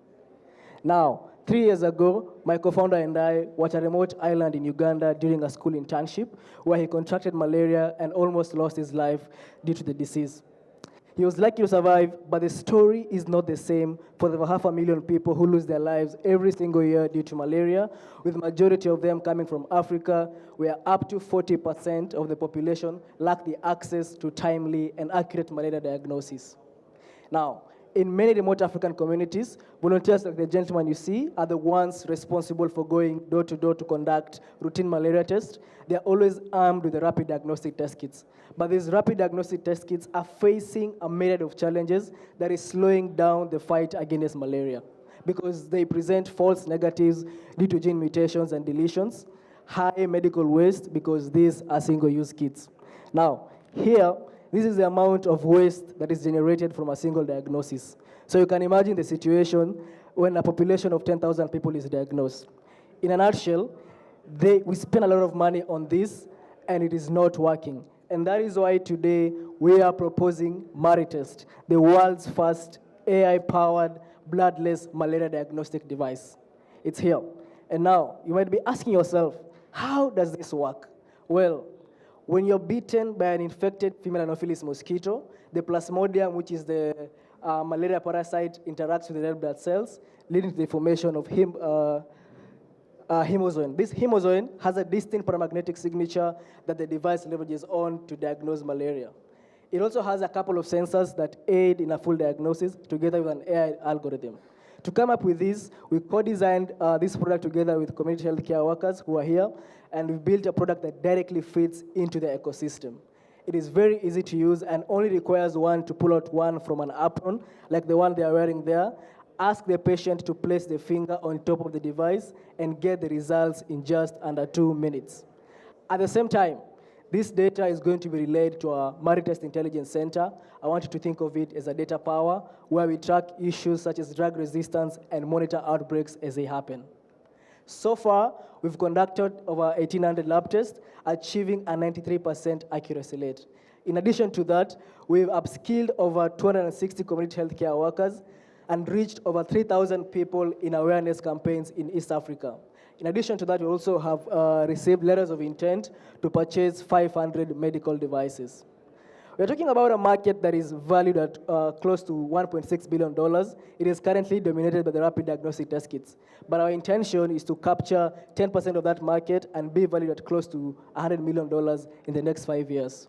Now, 3 years ago, my co-founder and I were at a remote island in Uganda during a school internship where he contracted malaria and almost lost his life due to the disease. He was lucky to survive, but the story is not the same for the over 500,000 people who lose their lives every single year due to malaria, with the majority of them coming from Africa, where up to 40% of the population lack the access to timely and accurate malaria diagnosis. Now, in many remote African communities, volunteers like the gentleman you see are the ones responsible for going door to door to conduct routine malaria tests. They're always armed with the rapid diagnostic test kits. But these rapid diagnostic test kits are facing a myriad of challenges that is slowing down the fight against malaria because they present false negatives due to gene mutations and deletions, high medical waste because these are single-use kits. Now, here, this is the amount of waste that is generated from a single diagnosis. So you can imagine the situation when a population of 10,000 people is diagnosed. In a nutshell, we spend a lot of money on this, and it is not working. And that is why today we are proposing MariTest, the world's first AI-powered bloodless malaria diagnostic device. It's here. And now, you might be asking yourself, how does this work? Well, when you're bitten by an infected female Anopheles mosquito, the Plasmodium, which is the malaria parasite, interacts with the red blood cells, leading to the formation of hemozoin. This hemozoin has a distinct paramagnetic signature that the device leverages on to diagnose malaria. It also has a couple of sensors that aid in a full diagnosis together with an AI algorithm. To come up with this, we co-designed this product together with community healthcare workers who are here, and we built a product that directly fits into the ecosystem. It is very easy to use and only requires one to pull out one from an apron, like the one they are wearing there, ask the patient to place the finger on top of the device, and get the results in just under 2 minutes. At the same time, this data is going to be relayed to our MariTest Intelligence Center. I want you to think of it as a data power where we track issues such as drug resistance and monitor outbreaks as they happen. So far, we've conducted over 1,800 lab tests, achieving a 93% accuracy rate. In addition to that, we've upskilled over 260 community healthcare workers and reached over 3,000 people in awareness campaigns in East Africa. In addition to that, we also have received letters of intent to purchase 500 medical devices. We're talking about a market that is valued at close to $1.6 billion. It is currently dominated by the rapid diagnostic test kits. But our intention is to capture 10% of that market and be valued at close to $100 million in the next 5 years.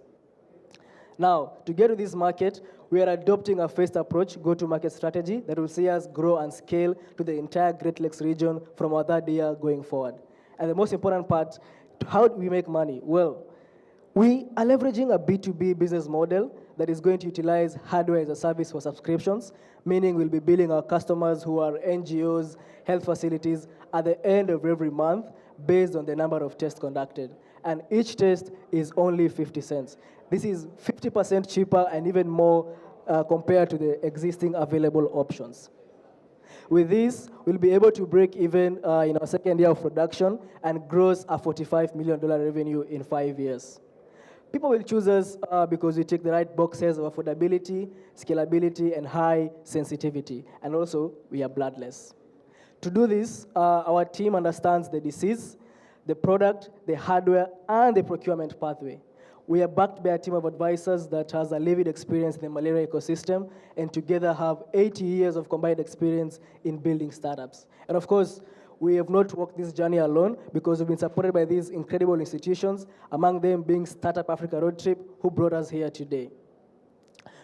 Now, to get to this market, we are adopting a phased approach go-to-market strategy that will see us grow and scale to the entire Great Lakes region from our third year going forward. And the most important part, how do we make money? Well, we are leveraging a B2B business model that is going to utilize hardware as a service for subscriptions, meaning we'll be billing our customers who are NGOs, health facilities, at the end of every month based on the number of tests conducted. And each test is only 50 cents. This is 50% cheaper and even more compared to the existing available options. With this, we'll be able to break even in our second year of production and gross a $45 million revenue in 5 years. People will choose us because we tick the right boxes of affordability, scalability, and high sensitivity. And also, we are bloodless. To do this, our team understands the disease, the product, the hardware, and the procurement pathway. We are backed by a team of advisors that has a lived experience in the malaria ecosystem, and together have 80 years of combined experience in building startups. And of course, we have not walked this journey alone because we've been supported by these incredible institutions, among them being Startup Africa Roadtrip, who brought us here today.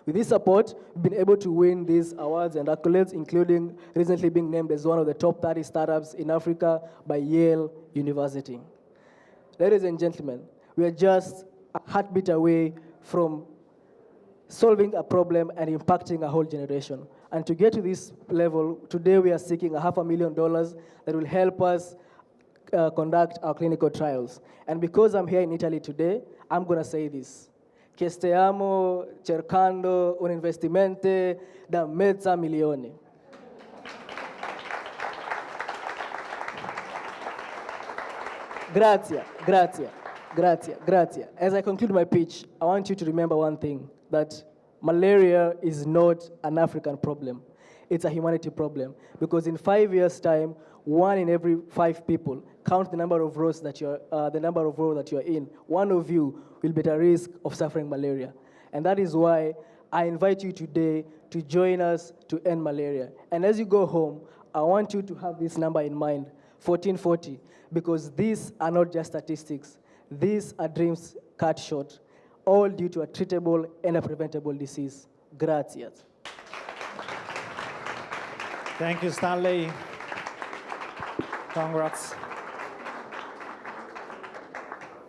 With this support, we've been able to win these awards and accolades, including recently being named as one of the top 30 startups in Africa by Yale University. Ladies and gentlemen, we are just a heartbeat away from solving a problem and impacting a whole generation. And to get to this level, today we are seeking $500,000 that will help us conduct our clinical trials. And because I'm here in Italy today, I'm going to say this. Che stiamo cercando un investimento da $500,000. Grazie, grazie, grazie, grazie. As I conclude my pitch, I want you to remember one thing, that malaria is not an African problem. It's a humanity problem. Because in 5 years' time, 1 in every 5 people, count the number of rows that you're in, 1 of you will be at a risk of suffering malaria. And that is why I invite you today to join us to end malaria. And as you go home, I want you to have this number in mind, 1440, because these are not just statistics. These are dreams cut short, all due to a treatable and a preventable disease. Gracias.
Thank you, Stanley. Congrats.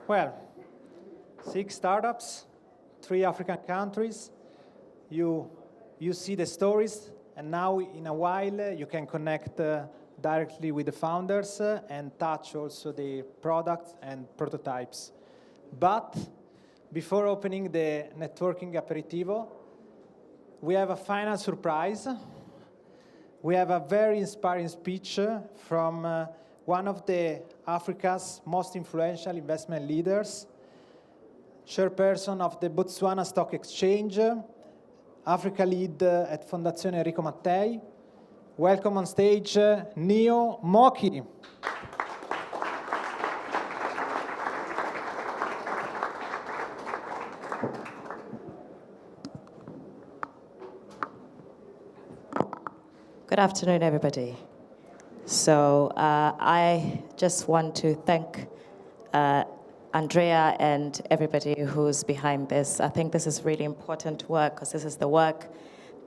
Well, 6 startups, 3 African countries. You see the stories, and now in a while you can connect directly with the founders and touch also the products and prototypes. But before opening the networking aperitivo, we have a final surprise. We have a very inspiring speech from one of the Africa's most influential investment leaders, chairperson of the Botswana Stock Exchange, Africa lead at Fondazione Enrico Mattei. Welcome on stage, Neo Mooki.
Good afternoon, everybody. So I just want to thank Andrea and everybody who's behind this. I think this is really important work because this is the work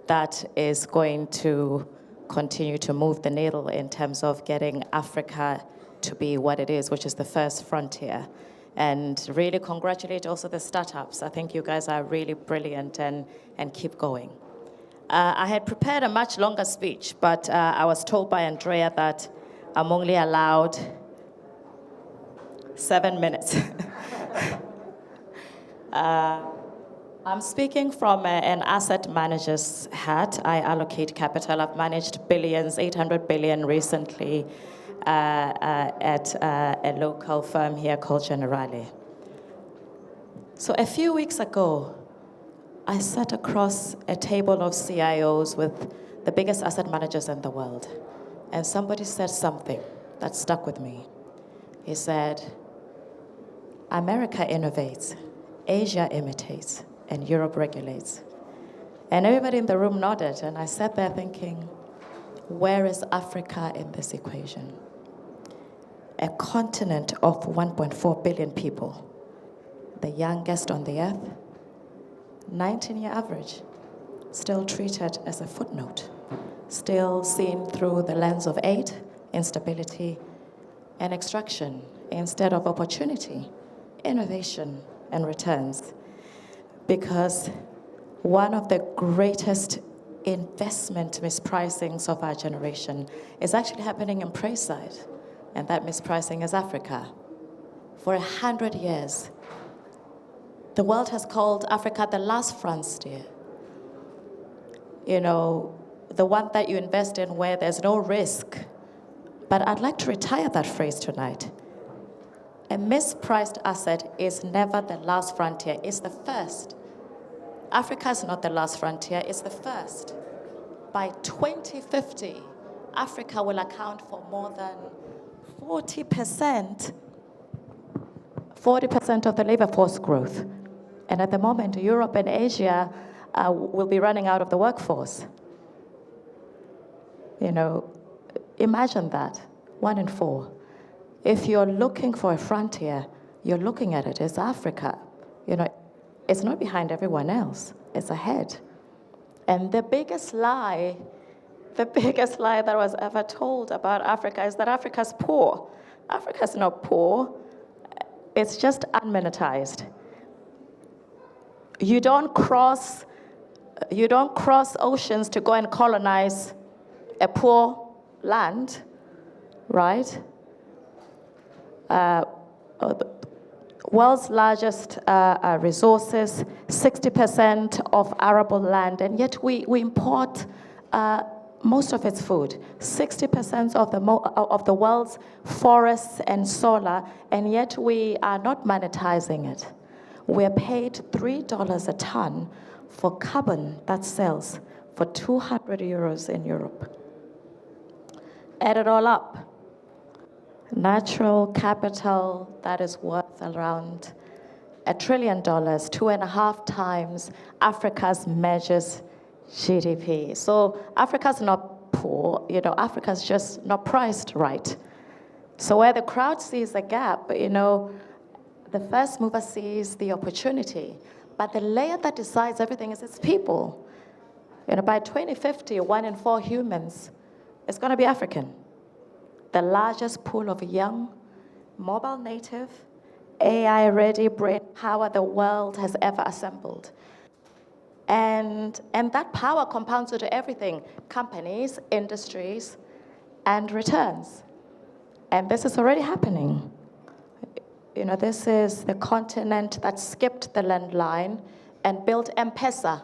that is going to continue to move the needle in terms of getting Africa to be what it is, which is the first frontier. And really congratulate also the startups. I think you guys are really brilliant and keep going. I had prepared a much longer speech, but I was told by Andrea that I'm only allowed 7 minutes. I'm speaking from an asset manager's hat. I allocate capital. I've managed billions, 800 billion recently at a local firm here called Generali. So a few weeks ago, I sat across a table of CIOs with the biggest asset managers in the world, and somebody said something that stuck with me. He said, America innovates, Asia imitates, and Europe regulates. And everybody in the room nodded, and I sat there thinking, where is Africa in this equation? A continent of 1.4 billion people, the youngest on the earth, 19-year average, still treated as a footnote, still seen through the lens of aid, instability, and extraction instead of opportunity, innovation, and returns. Because one of the greatest investment mispricings of our generation is actually happening in prey side, and that mispricing is Africa. For 100 years, the world has called Africa the last frontier. You know, the one that you invest in where there's no risk. But I'd like to retire that phrase tonight. A mispriced asset is never the last frontier, it's the first. Africa is not the last frontier, it's the first. By 2050, Africa will account for more than 40% of the labor force growth. And at the moment, Europe and Asia will be running out of the workforce. You know, imagine that, 1 in 4. If you're looking for a frontier, you're looking at it as Africa. You know, it's not behind everyone else, it's ahead. And the biggest lie that was ever told about Africa is that Africa's poor. Africa's not poor, it's just unmonetized. You don't cross oceans to go and colonize a poor land, right? World's largest resources, 60% of arable land, and yet we import most of its food, 60% of the world's forests and solar, and yet we are not monetizing it. We're paid $3 a ton for carbon that sells for 200 euros in Europe. Add it all up. Natural capital that is worth around $1 trillion, 2.5 times Africa's measures GDP. So Africa's not poor, you know, Africa's just not priced right. So where the crowd sees a gap, you know, the first mover sees the opportunity, but the layer that decides everything is its people. You know, by 2050, 1 in 4 humans is going to be African. The largest pool of young, mobile native, AI-ready brain power the world has ever assembled. And that power compounds into everything, companies, industries, and returns. And this is already happening. You know, this is the continent that skipped the landline and built M-Pesa,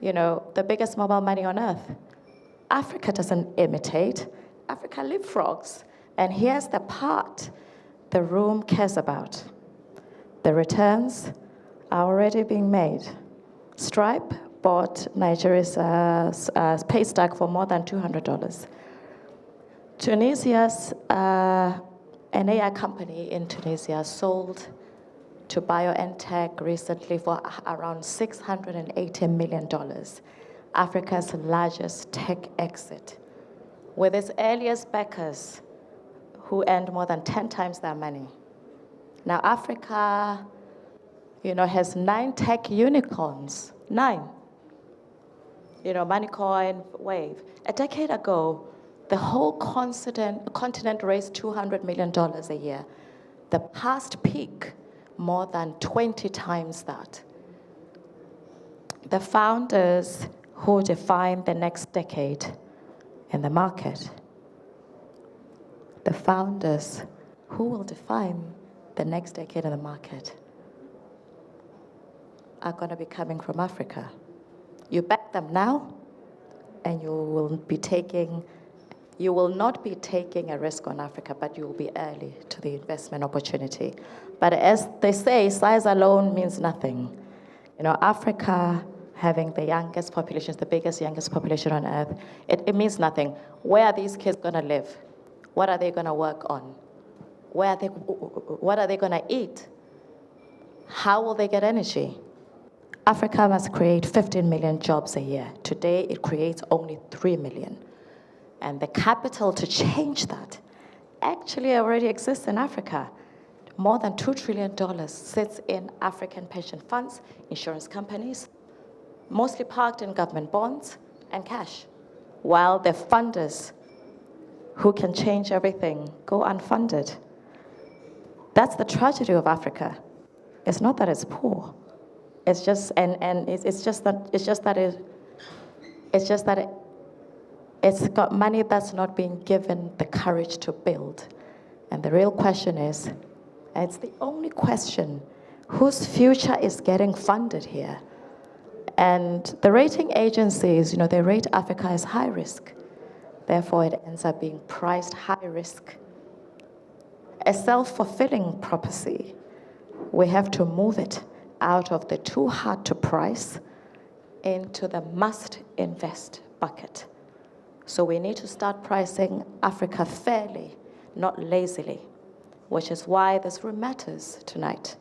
you know, the biggest mobile money on earth. Africa doesn't imitate, Africa leapfrogs. And here's the part the room cares about. The returns are already being made. Stripe bought Nigeria's pay stack for more than $200. Tunisia's, an AI company in Tunisia sold to BioNTech recently for around $680 million, Africa's largest tech exit, with its earliest backers who earned more than 10 times their money. Now Africa, has 9 tech unicorns, 9. Moneycoin, Wave. A decade ago, the whole continent raised $200 million a year. The past peak, more than 20 times that. The founders who define the next decade in the market, the founders who will define the next decade in the market are going to be coming from Africa. You back them now, and you will not be taking a risk on Africa, but you will be early to the investment opportunity. But as they say, size alone means nothing. Africa having the youngest population, the youngest population on earth, it means nothing. Where are these kids going to live? What are they going to work on? What are they going to eat? How will they get energy? Africa must create 15 million jobs a year. Today, it creates only 3 million. And the capital to change that actually already exists in Africa. More than $2 trillion sits in African pension funds, insurance companies, mostly parked in government bonds and cash, while the funders who can change everything go unfunded. That's the tragedy of Africa. It's not that it's poor. It's just that it's got money that's not being given the courage to build. And the real question is, and it's the only question, whose future is getting funded here? And the rating agencies, they rate Africa as high risk. Therefore, it ends up being priced high risk. A self-fulfilling prophecy. We have to move it out of the too hard to price into the must invest bucket. So we need to start pricing Africa fairly, not lazily, which is why this room matters tonight.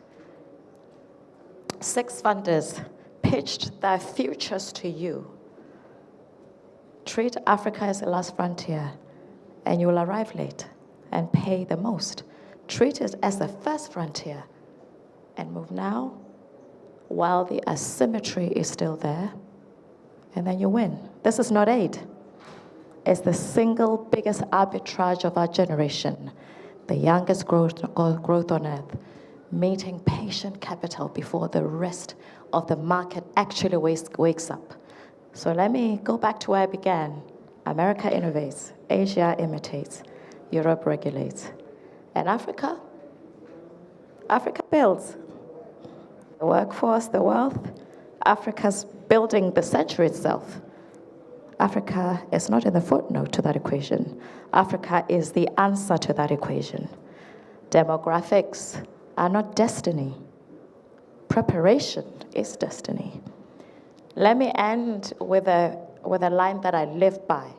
6 funders pitched their futures to you. Treat Africa as the last frontier, and you will arrive late and pay the most. Treat it as the first frontier and move now while the asymmetry is still there, and then you win. This is not aid. It's the single biggest arbitrage of our generation, the youngest growth on earth, meeting patient capital before the rest of the market actually wakes up. So let me go back to where I began. America innovates, Asia imitates, Europe regulates. And Africa builds. The workforce, the wealth, Africa's building the century itself. Africa is not in the footnote to that equation. Africa is the answer to that equation. Demographics are not destiny. Preparation is destiny. Let me end with a line that I live by.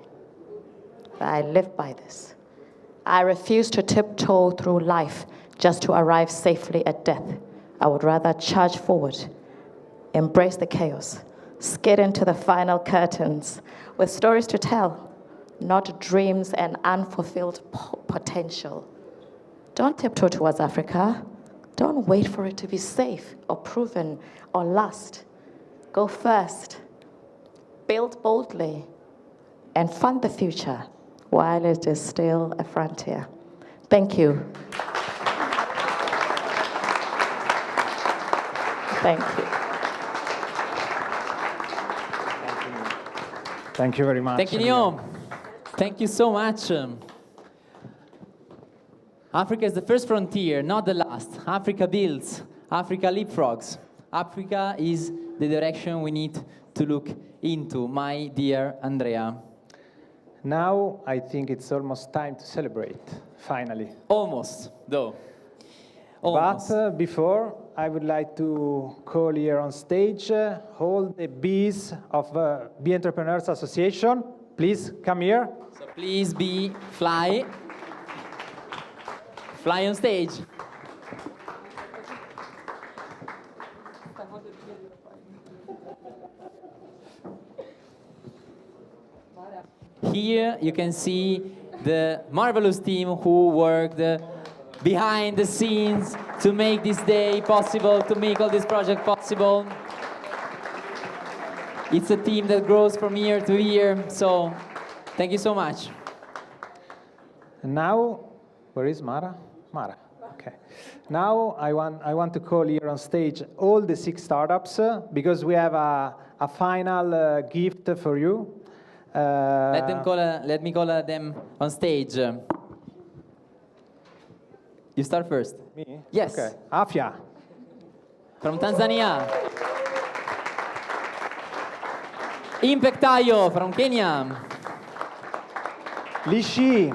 I live by this. I refuse to tiptoe through life just to arrive safely at death. I would rather charge forward, embrace the chaos, skid into the final curtains with stories to tell, not dreams and unfulfilled potential. Don't tiptoe towards Africa. Don't wait for it to be safe or proven or last. Go first, build boldly, and fund the future while it is still a frontier. Thank you. Thank you.
Thank you very much.
Thank you, Nio. Thank you so much. Africa is the first frontier, not the last. Africa builds. Africa leapfrogs. Africa is the direction we need to look into, my dear Andrea.
Now, I think it's almost time to celebrate, finally.
Almost, though. Almost.
But before, I would like to call here on stage all the Bs of BeEntrepreneurs Association. Please come here.
So please fly on stage. Here you can see the marvelous team who worked behind the scenes to make this day possible, to make all this project possible. It's a team that grows from year to year, so thank you so much.
And now, where is Mara? Mara, okay. Now I want to call here on stage all the 6 startups because we have a final gift for you.
Let me call them on stage. You start first.
Me?
Yes.
Okay. Afya.
From Tanzania. Impactio from Kenya.
Lishi.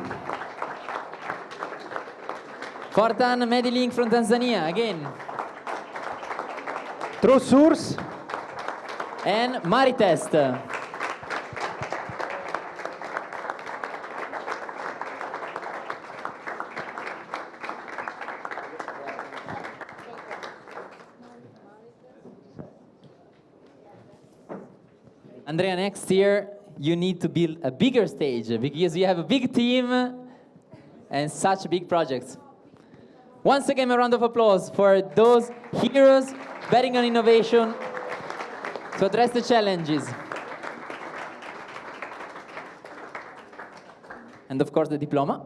Vortan MediLink from Tanzania, again.
TruSource.
And MariTest. Andrea, next year you need to build a bigger stage because you have a big team and such big projects. Once again, a round of applause for those heroes betting on innovation to address the challenges. And of course the diploma.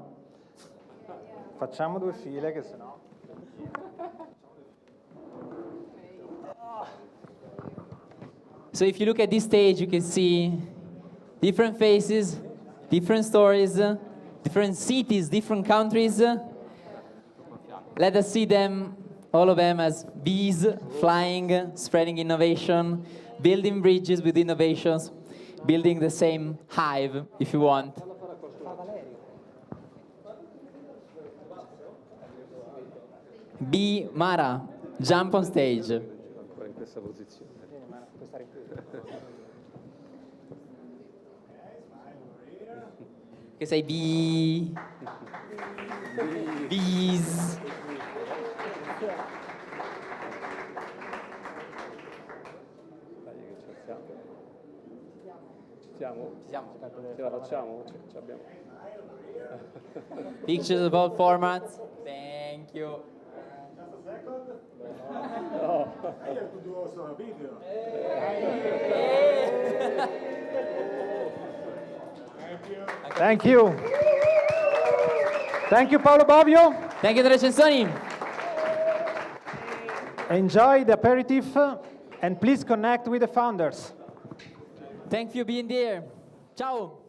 Facciamo 2 file che sennò...
So if you look at this stage, you can see different faces, different stories, different cities, different countries. Let us see them, all of them, as bees flying, spreading innovation, building bridges with innovations, building the same hive, if you want. Bee Mara, jump on stage. Che sei bee. Bees.
Ce la facciamo? Ce l'abbiamo.
Pictures of all formats. Thank you.
Thank you. Thank you, Paolo Bovio.
Thank you, Recensoni.
Enjoy the aperitif and please connect with the founders.
Thank you for being there. Ciao.